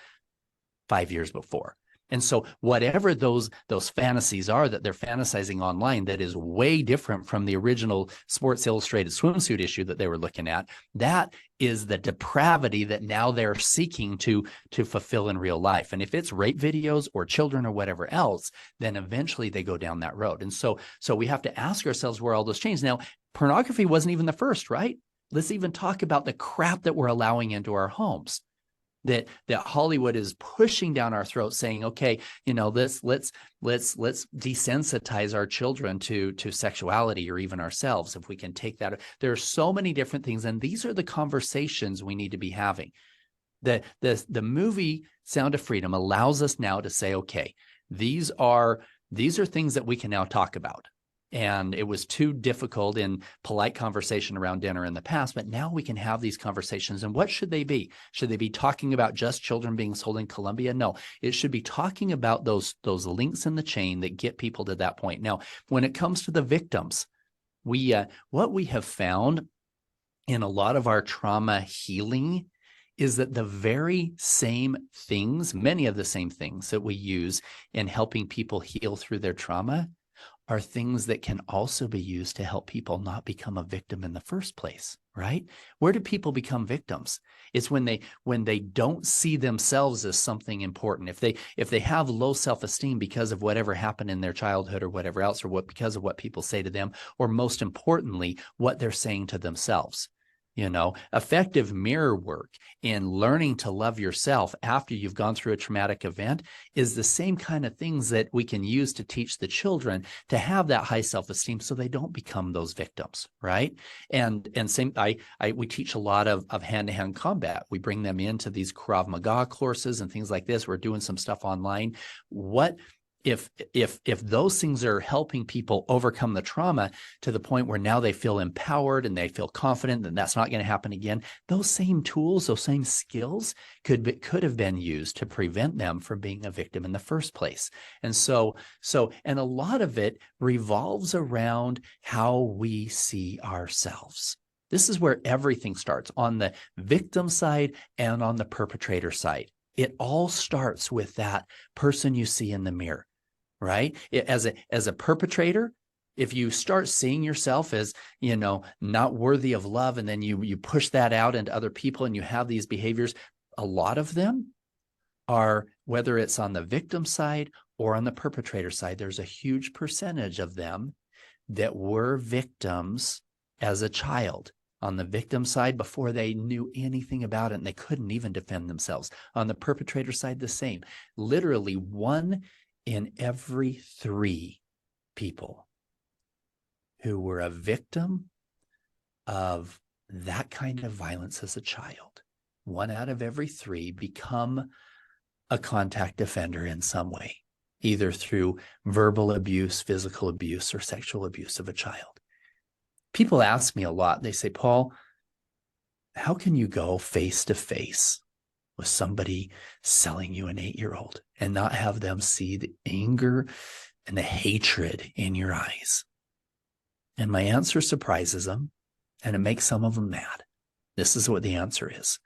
5 years before. And so whatever those fantasies are that they're fantasizing online, that is way different from the original Sports Illustrated swimsuit issue that they were looking at, that is the depravity that now they're seeking to fulfill in real life. And if it's rape videos or children or whatever else, then eventually they go down that road. And so we have to ask ourselves where all those change. Now, pornography wasn't even the first, right? Let's even talk about the crap that we're allowing into our homes. That Hollywood is pushing down our throats, saying, okay, let's desensitize our children to sexuality, or even ourselves, if we can take that. There are so many different things, and these are the conversations we need to be having. The movie Sound of Freedom allows us now to say, okay, these are things that we can now talk about. And it was too difficult in polite conversation around dinner in the past, but now we can have these conversations. And what should they be? Should they be talking about just children being sold in Colombia? No, it should be talking about those links in the chain that get people to that point. Now, when it comes to the victims, what we have found in a lot of our trauma healing is that the very same things, many of the same things that we use in helping people heal through their trauma, are things that can also be used to help people not become a victim in the first place, right? Where do people become victims? It's when they don't see themselves as something important. If they have low self-esteem because of whatever happened in their childhood or whatever else, or because of what people say to them, or most importantly, what they're saying to themselves. Effective mirror work in learning to love yourself after you've gone through a traumatic event is the same kind of things that we can use to teach the children to have that high self-esteem so they don't become those victims, right? And same, we teach a lot of hand-to-hand combat. We bring them into these Krav Maga courses and things like this. We're doing some stuff online. What if those things are helping people overcome the trauma to the point where now they feel empowered and they feel confident that that's not going to happen again, those same tools, those same skills could have been used to prevent them from being a victim in the first place. And and a lot of it revolves around how we see ourselves. This is where everything starts, on the victim side and on the perpetrator side. It all starts with that person you see in the mirror. Right? As a perpetrator, if you start seeing yourself as, not worthy of love, and then you push that out into other people and you have these behaviors, a lot of them are, whether it's on the victim side or on the perpetrator side, there's a huge percentage of them that were victims as a child. On the victim side, before they knew anything about it and they couldn't even defend themselves. On the perpetrator side, the same. Literally 1 in every 3 people who were a victim of that kind of violence as a child, 1 out of every 3 become a contact offender in some way, either through verbal abuse, physical abuse, or sexual abuse of a child. People ask me a lot, they say, Paul, how can you go face to face with somebody selling you an 8-year-old and not have them see the anger and the hatred in your eyes? And my answer surprises them, and it makes some of them mad. This is what the answer is.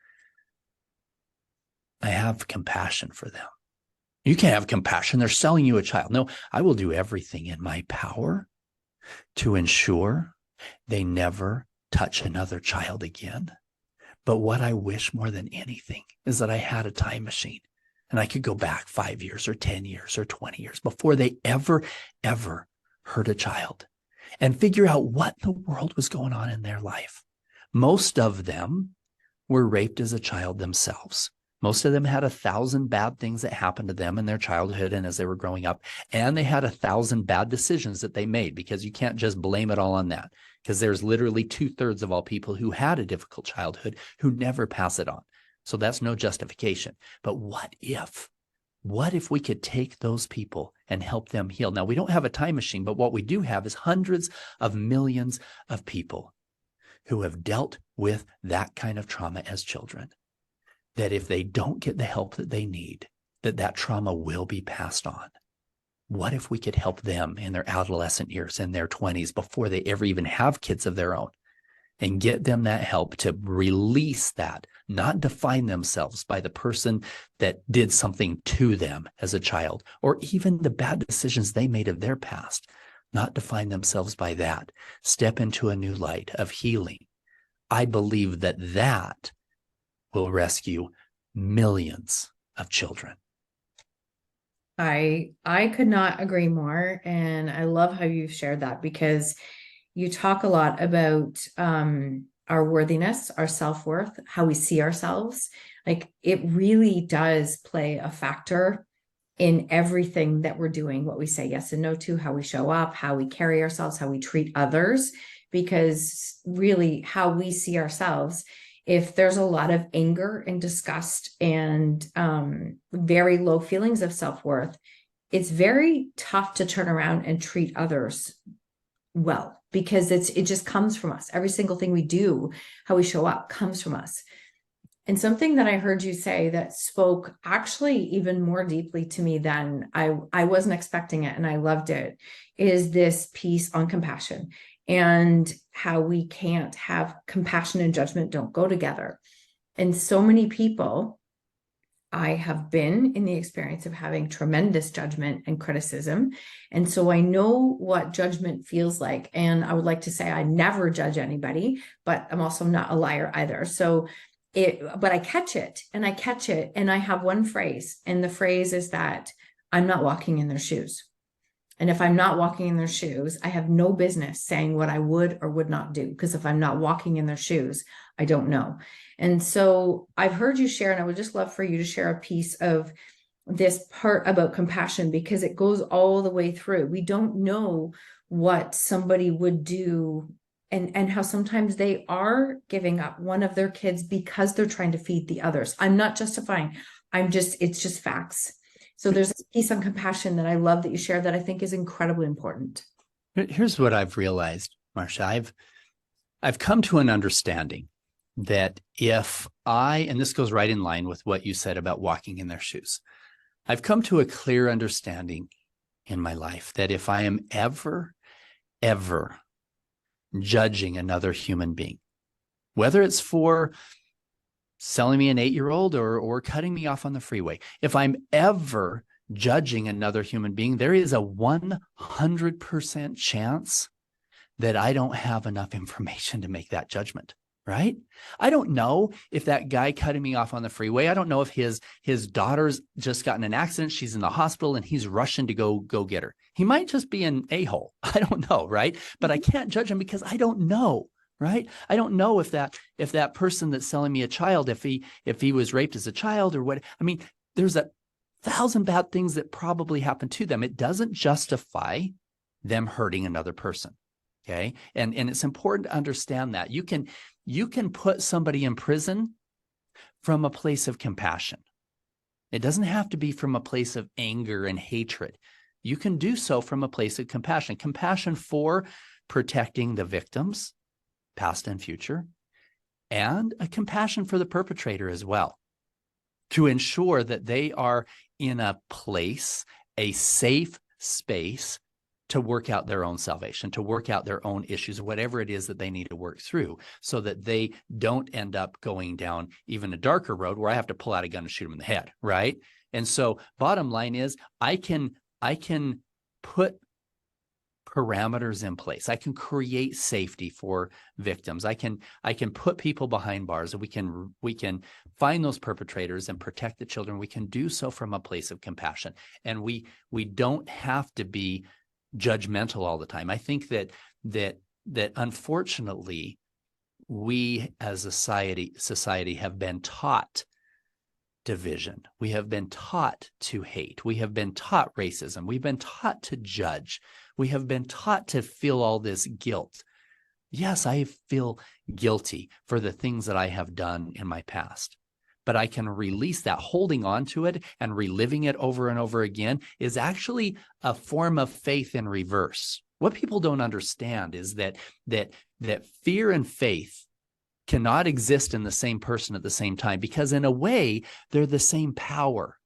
I have compassion for them. You can't have compassion. They're selling you a child. No, I will do everything in my power to ensure they never touch another child again. But what I wish more than anything is that I had a time machine and I could go back 5 years or 10 years or 20 years before they ever hurt a child and figure out what in the world was going on in their life. Most of them were raped as a child themselves. Most of them had 1,000 bad things that happened to them in their childhood and as they were growing up. And they had 1,000 bad decisions that they made, because you can't just blame it all on that. Because there's literally 2/3 of all people who had a difficult childhood who never pass it on. So that's no justification. But what if we could take those people and help them heal? Now, we don't have a time machine, but what we do have is hundreds of millions of people who have dealt with that kind of trauma as children, that if they don't get the help that they need, that trauma will be passed on. What if we could help them in their adolescent years, in their 20s, before they ever even have kids of their own, and get them that help to release that not define themselves by the person that did something to them as a child, or even the bad decisions they made of their past, not define themselves by that. Step into a new light of healing. I believe that that will rescue millions of children. I could not agree more. And I love how you've shared that, because you talk a lot about our worthiness, our self-worth, how we see ourselves. Like, it really does play a factor in everything that we're doing, what we say yes and no to, how we show up, how we carry ourselves, how we treat others, because really how we see ourselves, if there's a lot of anger and disgust and very low feelings of self-worth, it's very tough to turn around and treat others well, because it just comes from us. Every single thing we do, how we show up, comes from us. And something that I heard you say that spoke actually even more deeply to me than I wasn't expecting it, and I loved it, is this piece on compassion, and how we can't have compassion and judgment don't go together. And so many people, I have been in the experience of having tremendous judgment and criticism. And so I know what judgment feels like. And I would like to say I never judge anybody, but I'm also not a liar either. But I catch it and I catch it. And I have one phrase, and the phrase is that I'm not walking in their shoes. And if I'm not walking in their shoes, I have no business saying what I would or would not do, because if I'm not walking in their shoes, I don't know. And so I've heard you share, and I would just love for you to share a piece of this part about compassion, because it goes all the way through. We don't know what somebody would do, and how sometimes they are giving up one of their kids because they're trying to feed the others. I'm not justifying. It's just facts. So there's a piece on compassion that I love that you share that I think is incredibly important. Here's what I've realized, Marcia. I've come to an understanding that and this goes right in line with what you said about walking in their shoes. I've come to a clear understanding in my life that if I am ever judging another human being, whether it's for selling me an 8-year-old or cutting me off on the freeway, if I'm ever judging another human being, there is a 100% chance that I don't have enough information to make that judgment, right? I don't know if that guy cutting me off on the freeway, I don't know if his daughter's just gotten an accident, she's in the hospital, and he's rushing to go get her. He might just be an a-hole. I don't know, right? But I can't judge him because I don't know. Right? I don't know if that person that's selling me a child, if he was raped as a child or what. I mean, there's 1,000 bad things that probably happened to them. It doesn't justify them hurting another person. Okay. And it's important to understand that you can put somebody in prison from a place of compassion. It doesn't have to be from a place of anger and hatred. You can do so from a place of compassion for protecting the victims, past and future, and a compassion for the perpetrator as well, to ensure that they are in a place, a safe space to work out their own salvation, to work out their own issues, whatever it is that they need to work through, so that they don't end up going down even a darker road where I have to pull out a gun and shoot them in the head, right? And so bottom line is I can put parameters in place. I can create safety for victims. I can put people behind bars, and we can find those perpetrators and protect the children. We can do so from a place of compassion. And we don't have to be judgmental all the time. I think that unfortunately we as a society have been taught division. We have been taught to hate. We have been taught racism. We've been taught to judge. We have been taught to feel all this guilt. Yes, I feel guilty for the things that I have done in my past, but I can release that. Holding on to it and reliving it over and over again is actually a form of faith in reverse. What people don't understand is that fear and faith cannot exist in the same person at the same time, because in a way, they're the same power,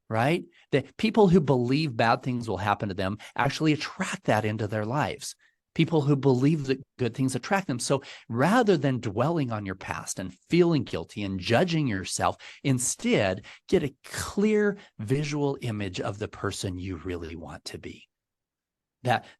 right? That people who believe bad things will happen to them actually attract that into their lives. people who believe that good things attract them. So rather than dwelling on your past and feeling guilty and judging yourself, instead get a clear visual image of the person you really want to be.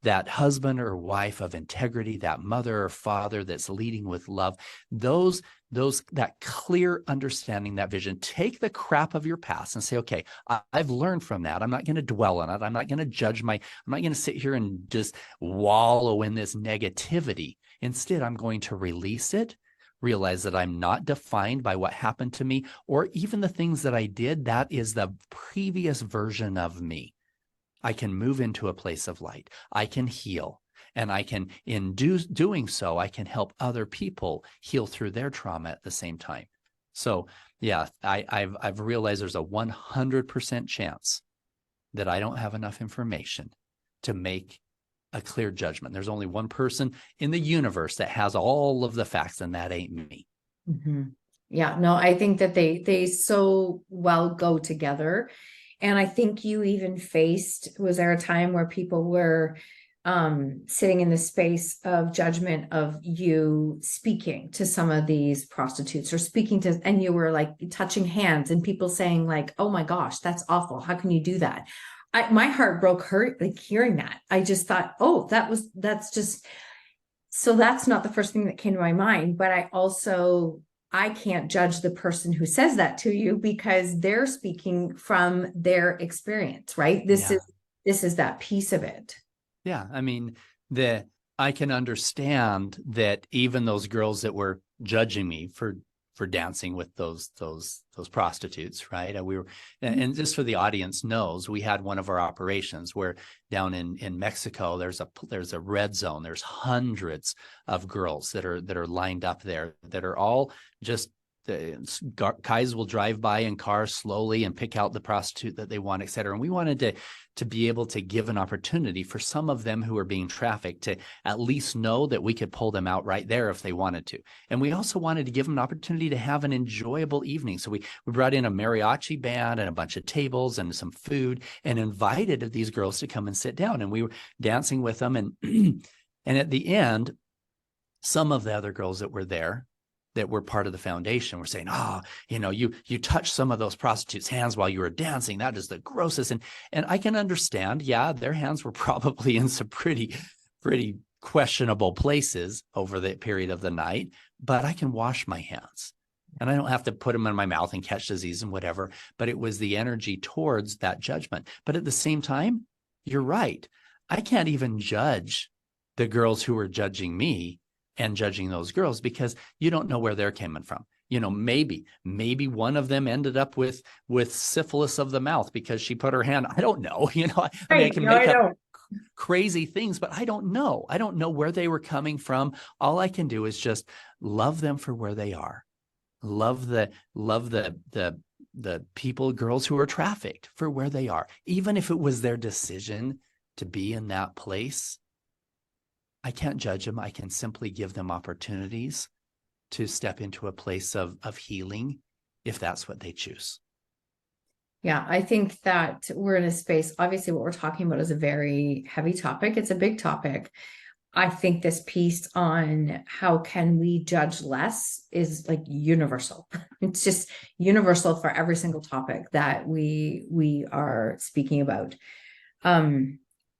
That husband or wife of integrity, that mother or father that's leading with love, that clear understanding, that vision. Take the crap of your past and say, okay, I've learned from that. I'm not going to dwell on it. I'm not going to I'm not going to sit here and just wallow in this negativity. Instead, I'm going to release it, realize that I'm not defined by what happened to me or even the things that I did. That is the previous version of me. I can move into a place of light. I can heal. And I can, in doing so, I can help other people heal through their trauma at the same time. So yeah, I've realized there's a 100% chance that I don't have enough information to make a clear judgment. There's only one person in the universe that has all of the facts, and that ain't me. Mm-hmm. Yeah, no, I think that they so well go together. And I think you even was there a time where people were sitting in the space of judgment of you speaking to some of these prostitutes or speaking to, and you were like touching hands and people saying like, oh my gosh, that's awful. How can you do that? My heart broke like hearing that. I just thought, oh, that's just, so that's not the first thing that came to my mind, but I can't judge the person who says that to you because they're speaking from their experience, right? This is that piece of it. Yeah. I mean, I can understand that even those girls that were judging me for dancing with those prostitutes, right? And just for the audience knows, we had one of our operations where down in Mexico, there's a red zone. There's hundreds of girls that are lined up there that are all just, the guys will drive by in cars slowly and pick out the prostitute that they want, et cetera. And we wanted to be able to give an opportunity for some of them who are being trafficked to at least know that we could pull them out right there if they wanted to. And we also wanted to give them an opportunity to have an enjoyable evening. So we brought in a mariachi band and a bunch of tables and some food and invited these girls to come and sit down. And we were dancing with them. And, and at the end, some of the other girls that were there that were part of the foundation were saying, you touched some of those prostitutes' hands while you were dancing. That is the grossest. And I can understand, yeah, their hands were probably in some pretty questionable places over the period of the night, but I can wash my hands and I don't have to put them in my mouth and catch disease and whatever. But it was the energy towards that judgment. But at the same time, you're right. I can't even judge the girls who were judging me and judging those girls because you don't know where they're coming from. Maybe one of them ended up with syphilis of the mouth because she put her hand. I don't know. I can make up crazy things, but I don't know. I don't know where they were coming from. All I can do is just love them for where they are. Love the people, girls who are trafficked for where they are. Even if it was their decision to be in that place, I can't judge them. I can simply give them opportunities to step into a place of healing if that's what they choose. Yeah, I think that we're in a space, obviously what we're talking about is a very heavy topic. It's a big topic. I think this piece on how can we judge less is like universal. It's just universal for every single topic that we are speaking about.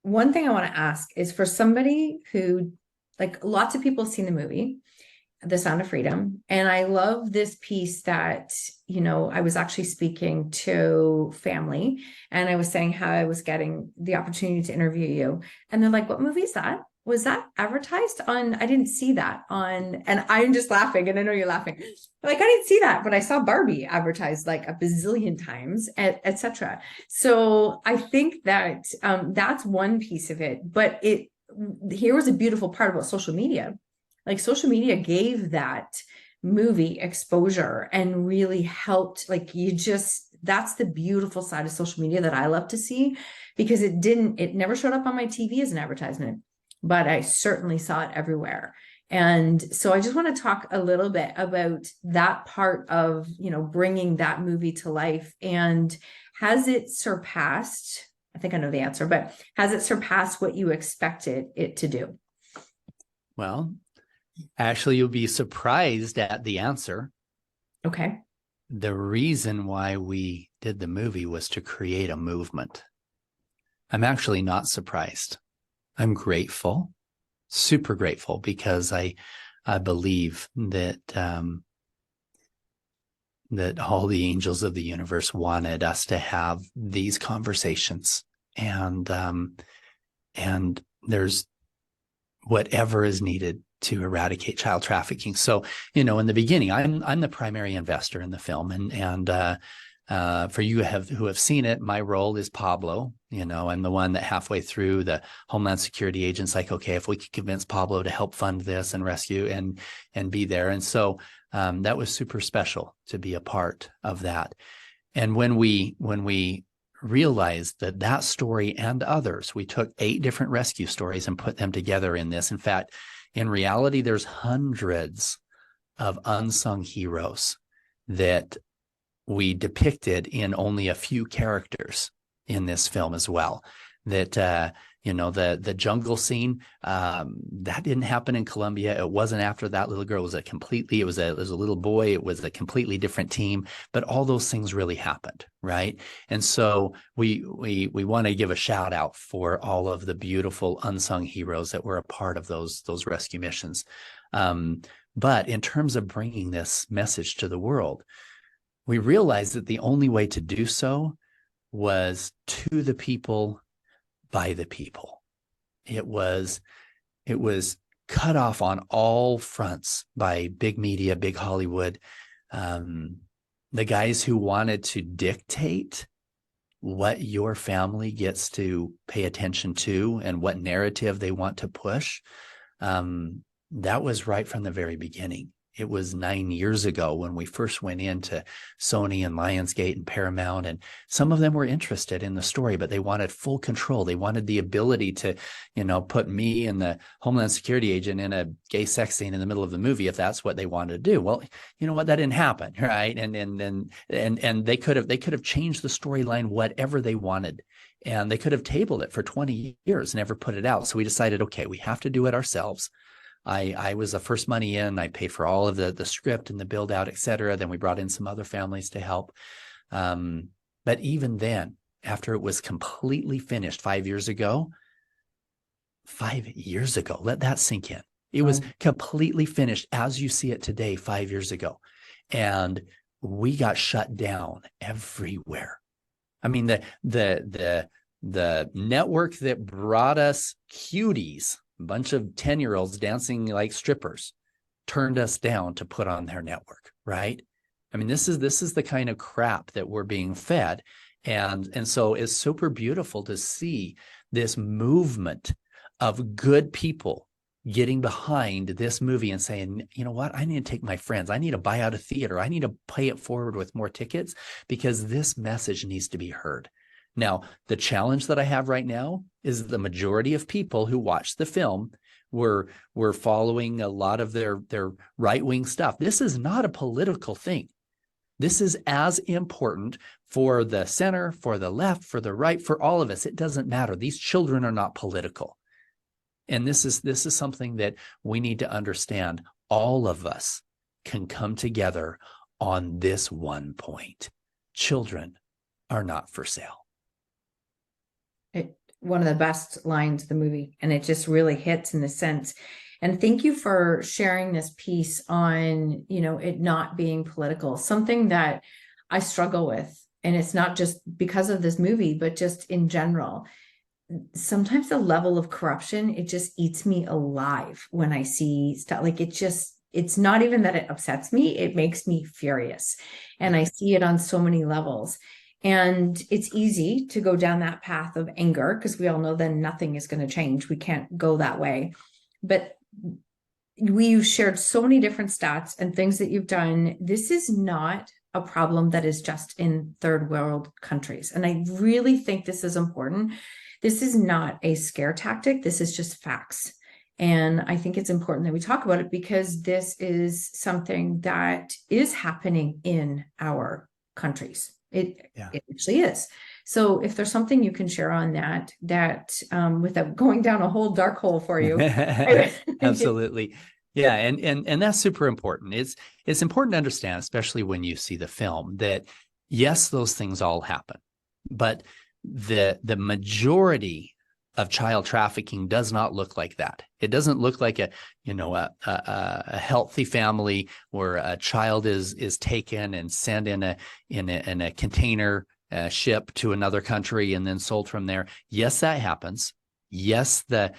One thing I want to ask is for somebody who, like, lots of people have seen the movie, The Sound of Freedom. And I love this piece that, I was actually speaking to family and I was saying how I was getting the opportunity to interview you. And they're like, what movie is that? Was that advertised on? I didn't see that on, and I'm just laughing and I know you're laughing. Like, I didn't see that, but I saw Barbie advertised like a bazillion times, etc. So I think that that's one piece of it, but here was a beautiful part about social media. Like social media gave that movie exposure and really helped, that's the beautiful side of social media that I love to see, because it never showed up on my TV as an advertisement, but I certainly saw it everywhere. And so I just want to talk a little bit about that part of, bringing that movie to life. And has it surpassed, I think I know the answer, but has it surpassed what you expected it to do? Well, actually, you'll be surprised at the answer. Okay. The reason why we did the movie was to create a movement. I'm actually not surprised. I'm grateful, super grateful, because I believe that that all the angels of the universe wanted us to have these conversations, and there's whatever is needed to eradicate child trafficking. So, in the beginning, I'm the primary investor in the film, and for you who have seen it, my role is Pablo. I'm the one that halfway through, the Homeland Security agent's like, okay, if we could convince Pablo to help fund this and rescue and be there. And so that was super special to be a part of that. And when we realized that story and others, we took 8 different rescue stories and put them together in this. In fact, in reality, there's hundreds of unsung heroes that we depicted in only a few characters in this film as well. That the jungle scene, that didn't happen in Colombia. It wasn't after that little girl. It was a little boy. It was a completely different team, but all those things really happened, right? And so we want to give a shout out for all of the beautiful unsung heroes that were a part of those rescue missions. But in terms of bringing this message to the world, we realized that the only way to do so was to the people, by the people. It was cut off on all fronts by big media, big Hollywood, the guys who wanted to dictate what your family gets to pay attention to and what narrative they want to push. That was right from the very beginning. It was 9 years ago when we first went into Sony and Lionsgate and Paramount, and some of them were interested in the story, but they wanted full control. They wanted the ability to, put me and the Homeland Security agent in a gay sex scene in the middle of the movie if that's what they wanted to do. Well, you know what? That didn't happen, right? And they could have changed the storyline whatever they wanted, and they could have tabled it for 20 years, never put it out. So we decided, okay, we have to do it ourselves. I was the first money in. I paid for all of the script and the build out, et cetera. Then we brought in some other families to help. But even then, after it was completely finished 5 years ago, let that sink in. It was completely finished as you see it today, 5 years ago. And we got shut down everywhere. I mean, the network that brought us Cuties, a bunch of 10-year-olds dancing like strippers, turned us down to put on their network, right? I mean, this is the kind of crap that we're being fed. And so it's super beautiful to see this movement of good people getting behind this movie and saying, you know what, I need to take my friends. I need to buy out a theater. I need to pay it forward with more tickets because this message needs to be heard. Now, the challenge that I have right now is the majority of people who watch the film were following a lot of their right-wing stuff. This is not a political thing. This is as important for the center, for the left, for the right, for all of us. It doesn't matter. These children are not political. And this is something that we need to understand. All of us can come together on this one point. Children are not for sale. One of the best lines of the movie, and it just really hits in the sense. And thank you for sharing this piece on, it not being political, something that I struggle with. And it's not just because of this movie, but just in general. Sometimes the level of corruption, it just eats me alive when I see stuff. Like it's not even that it upsets me, it makes me furious. And I see it on so many levels. And it's easy to go down that path of anger because we all know then nothing is going to change. We can't go that way. But we've shared so many different stats and things that you've done. This is not a problem that is just in third world countries. And I really think this is important. This is not a scare tactic. This is just facts. And I think it's important that we talk about it because this is something that is happening in our countries. Yeah. It actually is. So if there's something you can share on that without going down a whole dark hole for you. Absolutely. Yeah, and that's super important. It's important to understand, especially when you see the film, that yes, those things all happen, but the majority of child trafficking does not look like that. It doesn't look like a healthy family where a child is taken and sent in a container ship to another country and then sold from there. Yes, that happens. Yes, a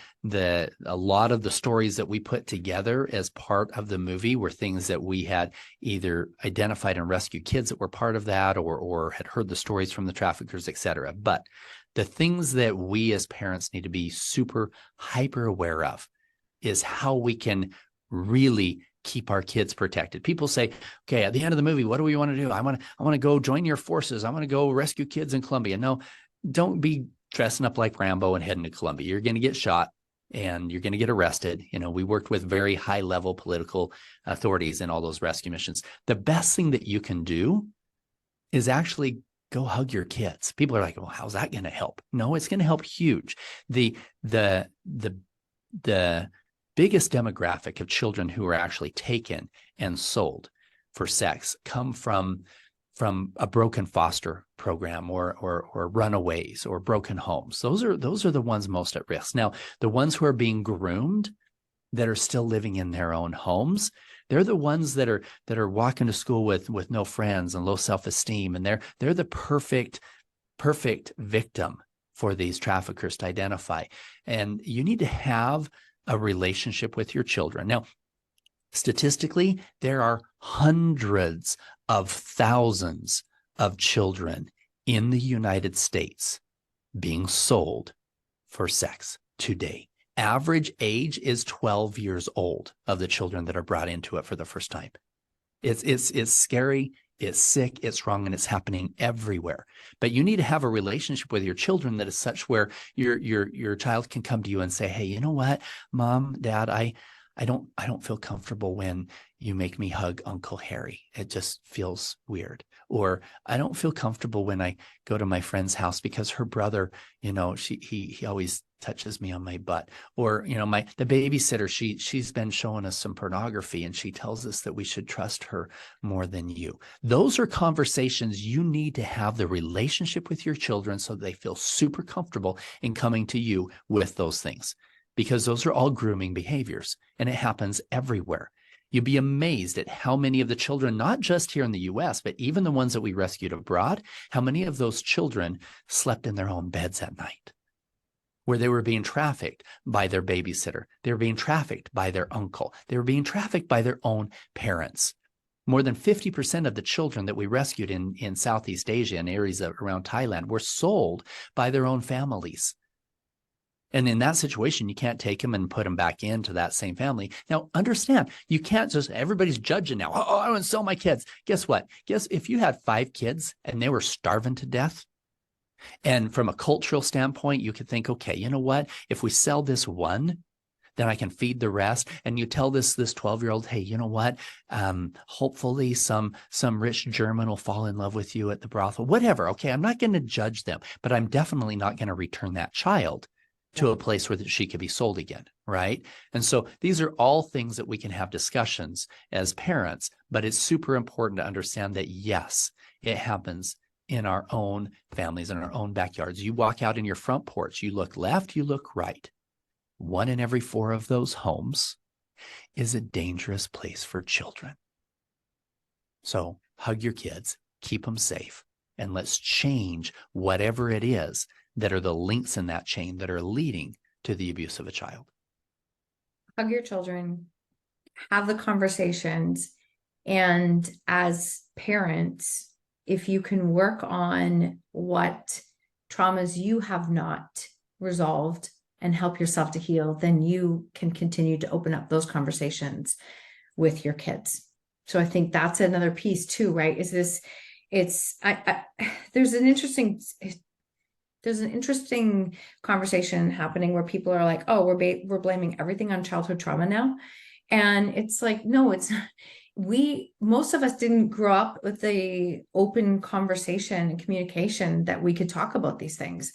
lot of the stories that we put together as part of the movie were things that we had either identified and rescued kids that were part of that, or had heard the stories from the traffickers, et cetera. But the things that we as parents need to be super hyper aware of is how we can really keep our kids protected. People say, okay, at the end of the movie, what do we want to do? I want to go join your forces. I want to go rescue kids in Colombia. No, don't be dressing up like Rambo and heading to Colombia. You're going to get shot and you're going to get arrested. We worked with very high level political authorities in all those rescue missions. The best thing that you can do is actually go hug your kids. People are like, well, how's that going to help? No, it's going to help huge. The biggest demographic of children who are actually taken and sold for sex come from a broken foster program or runaways or broken homes. Those are the ones most at risk. Now, the ones who are being groomed that are still living in their own homes, they're the ones that are walking to school with no friends and low self-esteem, and they're the perfect victim for these traffickers to identify. And you need to have a relationship with your children. Now, statistically, there are hundreds of thousands of children in the United States being sold for sex today. Average age is 12 years old of the children that are brought into it for the first time. It's scary, it's sick, it's wrong, and it's happening everywhere. But you need to have a relationship with your children that is such where your child can come to you and say, hey, you know what, Mom, Dad, I don't feel comfortable when you make me hug Uncle Harry. It just feels weird. Or I don't feel comfortable when I go to my friend's house because her brother, he always touches me on my butt. Or, the babysitter, she's been showing us some pornography and she tells us that we should trust her more than you. Those are conversations you need to have the relationship with your children so they feel super comfortable in coming to you with those things. Because those are all grooming behaviors, and it happens everywhere. You'd be amazed at how many of the children, not just here in the US, but even the ones that we rescued abroad, how many of those children slept in their own beds at night, where they were being trafficked by their babysitter. They were being trafficked by their uncle. They were being trafficked by their own parents. More than 50% of the children that we rescued in Southeast Asia and areas around Thailand were sold by their own families. And in that situation, you can't take them and put them back into that same family. Now, understand, you can't just, everybody's judging now. Oh, I don't sell my kids. Guess what? Guess if you had 5 kids and they were starving to death, and from a cultural standpoint, you could think, okay, you know what? If we sell this one, then I can feed the rest. And you tell this 12-year-old, hey, you know what? Hopefully some rich German will fall in love with you at the brothel, whatever. Okay, I'm not going to judge them, but I'm definitely not going to return that child to a place where she could be sold again, right? And so these are all things that we can have discussions as parents, but it's super important to understand that, yes, it happens in our own families, in our own backyards. You walk out in your front porch, you look left, you look right. 1 in every 4 of those homes is a dangerous place for children. So hug your kids, keep them safe, and let's change whatever it is that are the links in that chain that are leading to the abuse of a child. Hug your children, have the conversations, and as parents, if you can work on what traumas you have not resolved and help yourself to heal, then you can continue to open up those conversations with your kids. So I think that's another piece too, right? There's an interesting conversation happening where people are like, oh, we're blaming everything on childhood trauma now. And it's like, no, it's not. most of us didn't grow up with the open conversation and communication that we could talk about these things.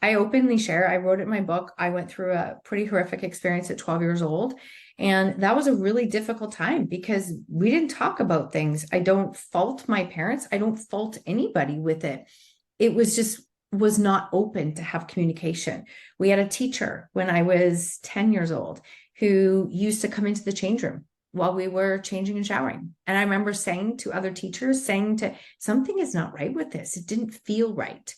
I openly share. I wrote it in my book. I went through a pretty horrific experience at 12 years old. And that was a really difficult time because we didn't talk about things. I don't fault my parents. I don't fault anybody with it. It was not open to have communication. We had a teacher when I was 10 years old who used to come into the change room while we were changing and showering. And I remember saying to other teachers, something is not right with this. It didn't feel right.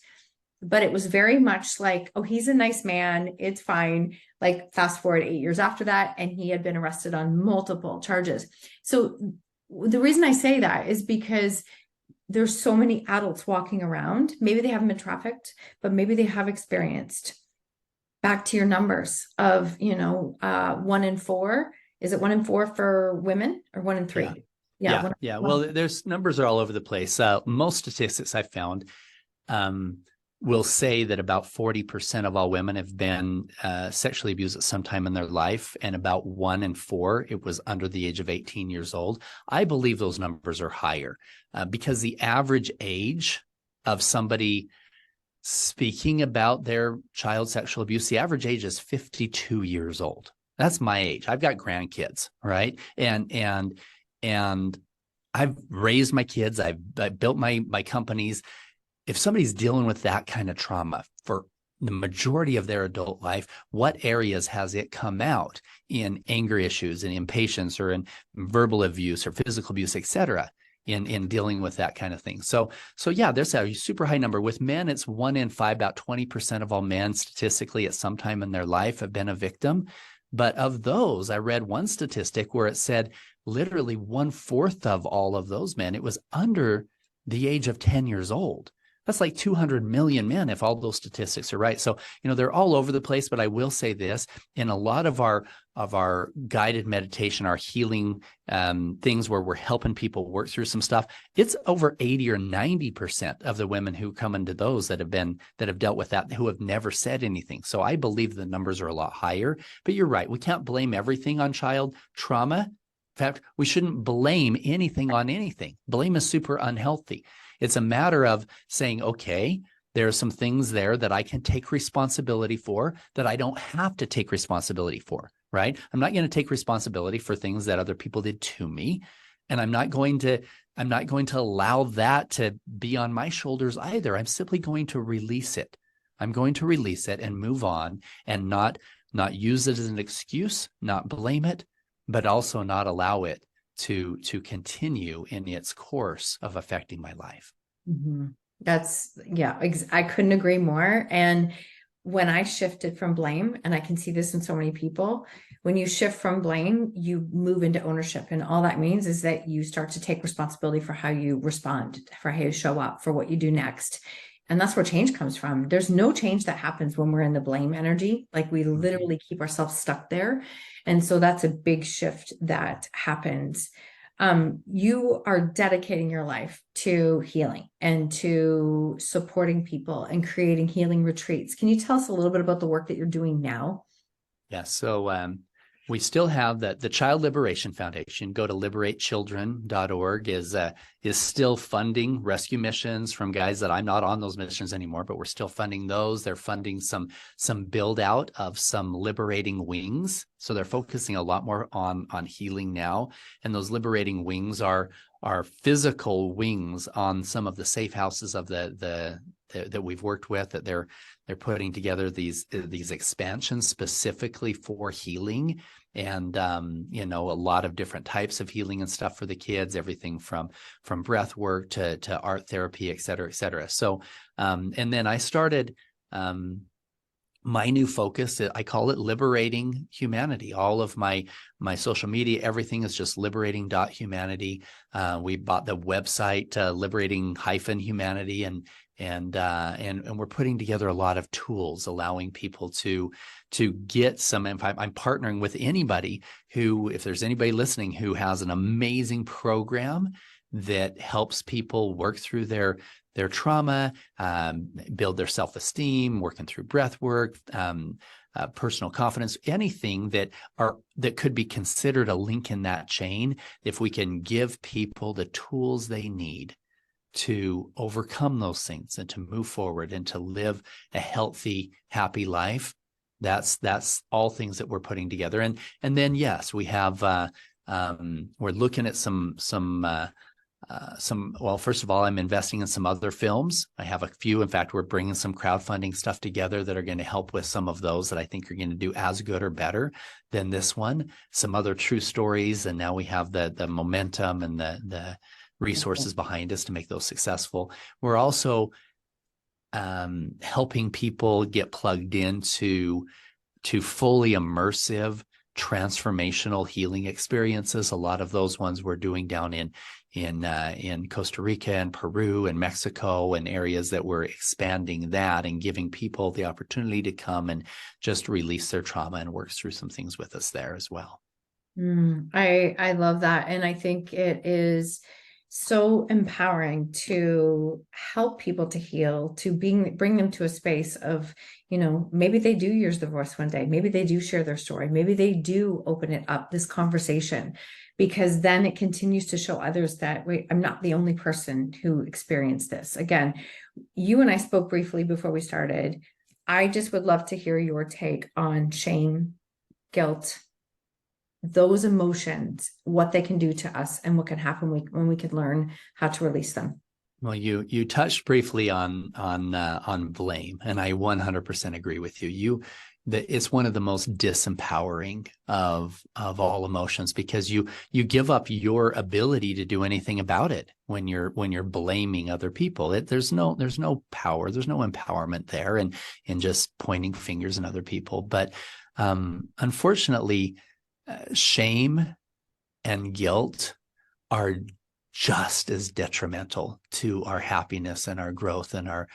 But it was very much like, oh, he's a nice man. It's fine. Like fast forward 8 years after that, and he had been arrested on multiple charges. So the reason I say that is because there's so many adults walking around. Maybe they haven't been trafficked, but maybe they have experienced. Back to your numbers of, 1 in 4. Is it 1 in 4 for women or 1 in 3? Yeah. Well, there's numbers are all over the place. Most statistics I've found will say that about 40% of all women have been sexually abused at some time in their life, and about 1 in 4, it was under the age of 18 years old. I believe those numbers are higher because the average age of somebody speaking about their child sexual abuse, the average age is 52 years old. That's my age. I've got grandkids, right? And I've raised my kids. I built my companies. If somebody's dealing with that kind of trauma for the majority of their adult life, what areas has it come out in anger issues and impatience or in verbal abuse or physical abuse, et cetera, in dealing with that kind of thing? So yeah, there's a super high number. With men, it's 1 in 5, about 20% of all men statistically at some time in their life have been a victim. But of those, I read one statistic where it said literally 1/4 of all of those men, it was under the age of 10 years old. That's like 200 million men if all those statistics are right. So, they're all over the place, but I will say this, in a lot of our guided meditation, our healing things where we're helping people work through some stuff, it's over 80 or 90% of the women who come into those that have dealt with that, who have never said anything. So I believe the numbers are a lot higher, but you're right. We can't blame everything on child trauma. In fact, we shouldn't blame anything on anything. Blame is super unhealthy. It's a matter of saying, okay, there are some things there that I can take responsibility for that I don't have to take responsibility for, right? I'm not going to take responsibility for things that other people did to me. And I'm not going to allow that to be on my shoulders either. I'm simply going to release it. I'm going to release it and move on and not use it as an excuse, not blame it, but also not allow it to continue in its course of affecting my life. Mm-hmm. I couldn't agree more. And when I shifted from blame, and I can see this in so many people, when you shift from blame, you move into ownership. And all that means is that you start to take responsibility for how you respond, for how you show up, for what you do next. And that's where change comes from. There's no change that happens when we're in the blame energy. Like we literally keep ourselves stuck there. And so that's a big shift that happens. You are dedicating your life to healing and to supporting people and creating healing retreats. Can you tell us a little bit about the work that you're doing now? Yeah. So we still have the Child Liberation Foundation. Go to liberatechildren.org is still funding rescue missions from guys that I'm not on those missions anymore, but we're still funding those. They're funding some build out of some liberating wings. So they're focusing a lot more on healing now. And those liberating wings are physical wings on some of the safe houses of that we've worked with, that they're putting together these expansions specifically for healing, and a lot of different types of healing and stuff for the kids, everything from breath work to art therapy, et cetera, et cetera. So and then I started my new focus, I call it Liberating Humanity. All of my social media, everything is just liberating.humanity. We bought the website liberating-humanity, and we're putting together a lot of tools allowing people to get some. I'm partnering with anybody who, if there's anybody listening who has an amazing program that helps people work through their trauma, build their self-esteem, working through breath work, personal confidence, anything that could be considered a link in that chain. If we can give people the tools they need to overcome those things and to move forward and to live a healthy, happy life, that's all things that we're putting together. And then, yes, we have, we're looking at some, well, first of all, I'm investing in some other films. I have a few. In fact, we're bringing some crowdfunding stuff together that are going to help with some of those that I think are going to do as good or better than this one. Some other true stories. And now we have the momentum and the resources behind us to make those successful. We're also helping people get plugged into fully immersive, transformational healing experiences. A lot of those ones we're doing down in Costa Rica and Peru and Mexico, and areas that we're expanding that and giving people the opportunity to come and just release their trauma and work through some things with us there as well. I love that. And I think it is so empowering to help people to heal, to bring them to a space of, maybe they do use the voice one day, maybe they do share their story, maybe they do open it up, this conversation, because then it continues to show others that, wait, I'm not the only person who experienced this. Again, you and I spoke briefly before we started. I just would love to hear your take on shame, guilt, those emotions, what they can do to us, and what can happen when we can learn how to release them. Well, you touched briefly on blame, and I 100% agree with you. It's one of the most disempowering of all emotions, because you give up your ability to do anything about it when you're blaming other people. There's no power, there's no empowerment there, and in just pointing fingers at other people. But unfortunately, shame and guilt are just as detrimental to our happiness and our growth and our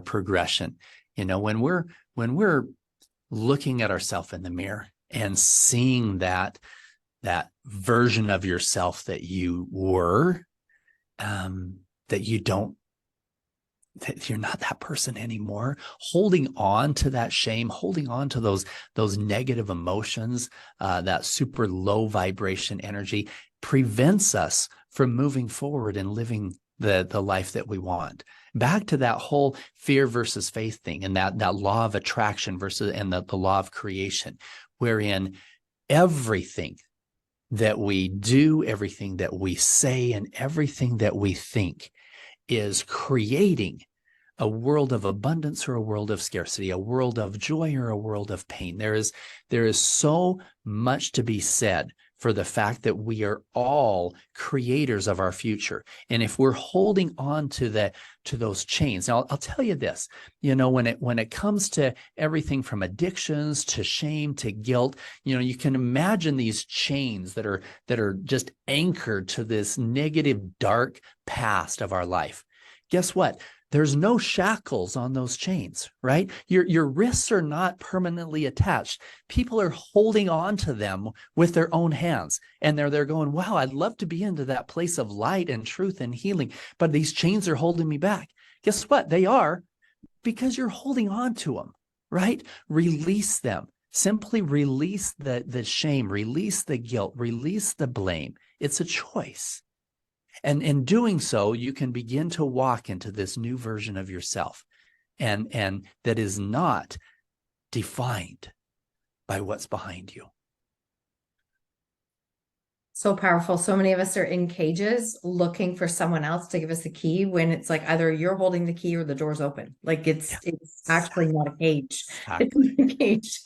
progression. When we're looking at ourselves in the mirror and seeing that version of yourself that you were, that you're not that person anymore, holding on to that shame, holding on to those negative emotions, that super low vibration energy, prevents us from moving forward and living the life that we want. Back to that whole fear versus faith thing, and that law of attraction versus the law of creation, wherein everything that we do, everything that we say, and everything that we think is creating a world of abundance or a world of scarcity, a world of joy or a world of pain. There is so much to be said for the fact that we are all creators of our future. And if we're holding on to those chains, now I'll tell you this, when it comes to everything from addictions to shame to guilt, you can imagine these chains that are just anchored to this negative, dark past of our life. Guess what? There's no shackles on those chains, right? Your wrists are not permanently attached. People are holding on to them with their own hands. And they're going, wow, I'd love to be into that place of light and truth and healing, but these chains are holding me back. Guess what? They are, because you're holding on to them, right? Release them. Simply release the shame, release the guilt, release the blame. It's a choice. And in doing so, you can begin to walk into this new version of yourself, and that is not defined by what's behind you. So powerful. So many of us are in cages looking for someone else to give us the key, when it's like either you're holding the key or the door's open. Like it's actually not a cage. Exactly. It's a cage.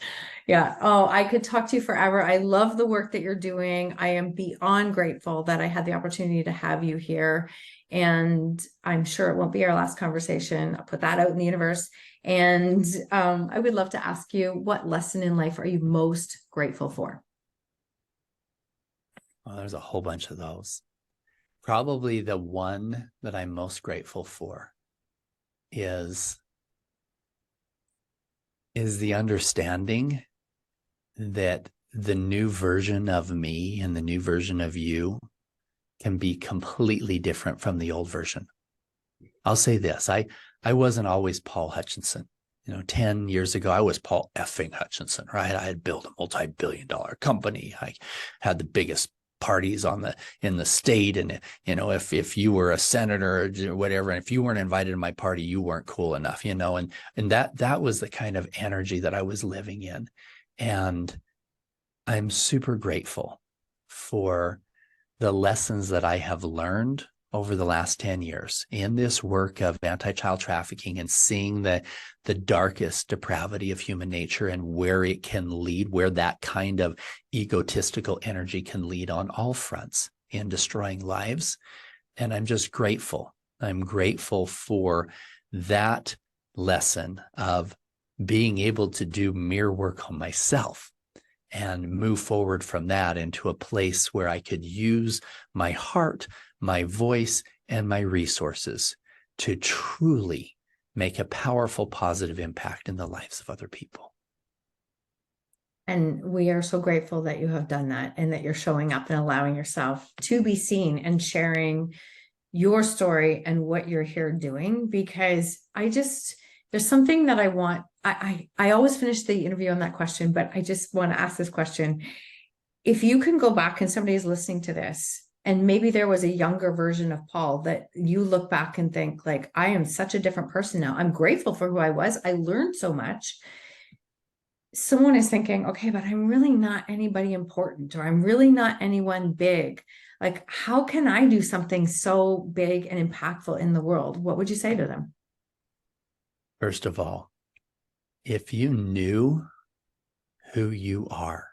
Yeah. Oh, I could talk to you forever. I love the work that you're doing. I am beyond grateful that I had the opportunity to have you here. And I'm sure it won't be our last conversation. I'll put that out in the universe. And I would love to ask you, what lesson in life are you most grateful for? Well, there's a whole bunch of those. Probably the one that I'm most grateful for is the understanding that the new version of me and the new version of you can be completely different from the old version. I'll say this, I wasn't always Paul Hutchinson. 10 years ago, I was Paul effing Hutchinson, right? I had built a multi-billion-dollar company. I had the biggest parties in the state. And, if you were a senator or whatever, and if you weren't invited to my party, you weren't cool enough, and that was the kind of energy that I was living in. And I'm super grateful for the lessons that I have learned over the last 10 years in this work of anti-child trafficking, and seeing the darkest depravity of human nature and where it can lead, where that kind of egotistical energy can lead on all fronts in destroying lives. And I'm just grateful. I'm grateful for that lesson of being able to do mere work on myself and move forward from that into a place where I could use my heart, my voice, and my resources to truly make a powerful, positive impact in the lives of other people. And we are so grateful that you have done that, and that you're showing up and allowing yourself to be seen and sharing your story and what you're here doing. Because there's something that I want. I always finish the interview on that question, but I just want to ask this question. If you can go back and somebody's listening to this, and maybe there was a younger version of Paul that you look back and think, like, I am such a different person now. I'm grateful for who I was. I learned so much. Someone is thinking, okay, but I'm really not anybody important, or I'm really not anyone big. Like, how can I do something so big and impactful in the world? What would you say to them? First of all, if you knew who you are,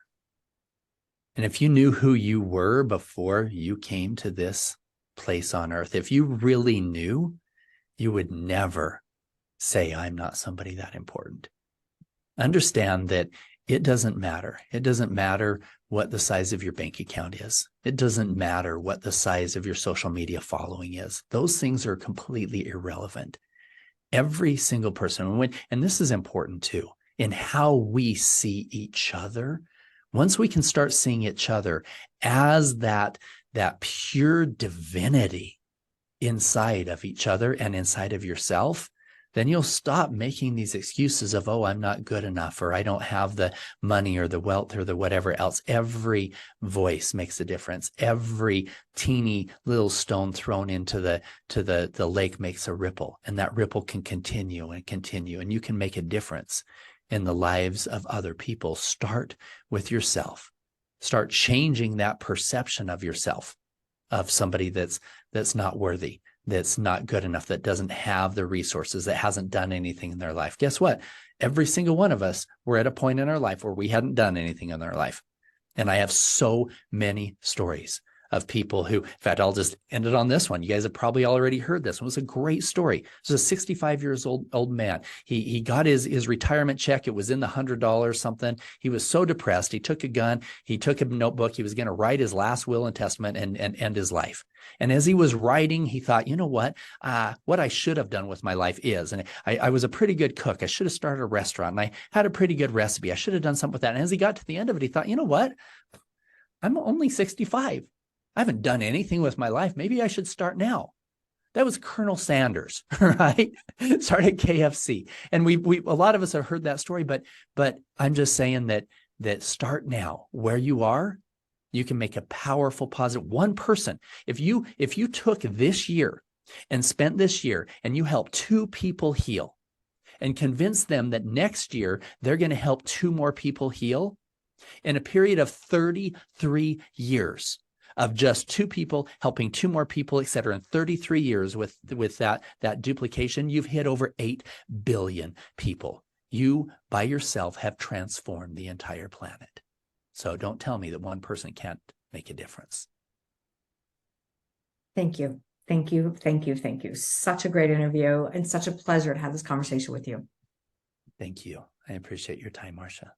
and if you knew who you were before you came to this place on earth, if you really knew, you would never say, I'm not somebody that important. Understand that it doesn't matter. It doesn't matter what the size of your bank account is. It doesn't matter what the size of your social media following is. Those things are completely irrelevant. Every single person, and this is important too, in how we see each other. Once we can start seeing each other as that pure divinity inside of each other and inside of yourself, then you'll stop making these excuses of, oh, I'm not good enough, or I don't have the money or the wealth or the whatever else. Every voice makes a difference. Every teeny little stone thrown into the lake makes a ripple, and that ripple can continue and continue, and you can make a difference in the lives of other people. Start with yourself. Start changing that perception of yourself, of somebody that's not worthy, that's not good enough, that doesn't have the resources, that hasn't done anything in their life. Guess what? Every single one of us were at a point in our life where we hadn't done anything in our life. And I have so many stories of people who, in fact, I'll just end it on this one. You guys have probably already heard this. It was a great story. It was a 65 years old man. He got his retirement check. It was in the $100 something. He was so depressed. He took a gun. He took a notebook. He was going to write his last will and testament and end his life. And as he was writing, he thought, you know what I should have done with my life is, and I was a pretty good cook. I should have started a restaurant, and I had a pretty good recipe. I should have done something with that. And as he got to the end of it, he thought, you know what? I'm only 65. I haven't done anything with my life. Maybe I should start now. That was Colonel Sanders, right? Started KFC. And we a lot of us have heard that story, but I'm just saying that start now. Where you are, you can make a powerful, positive. One person, if you took this year and spent this year and you helped 2 people heal and convinced them that next year they're going to help 2 more people heal, in a period of 33 years of just 2 people helping 2 more people, et cetera, in 33 years with that duplication, you've hit over 8 billion people. You by yourself have transformed the entire planet. So don't tell me that one person can't make a difference. Thank you. Thank you. Thank you. Thank you. Such a great interview, and such a pleasure to have this conversation with you. Thank you. I appreciate your time, Marcia.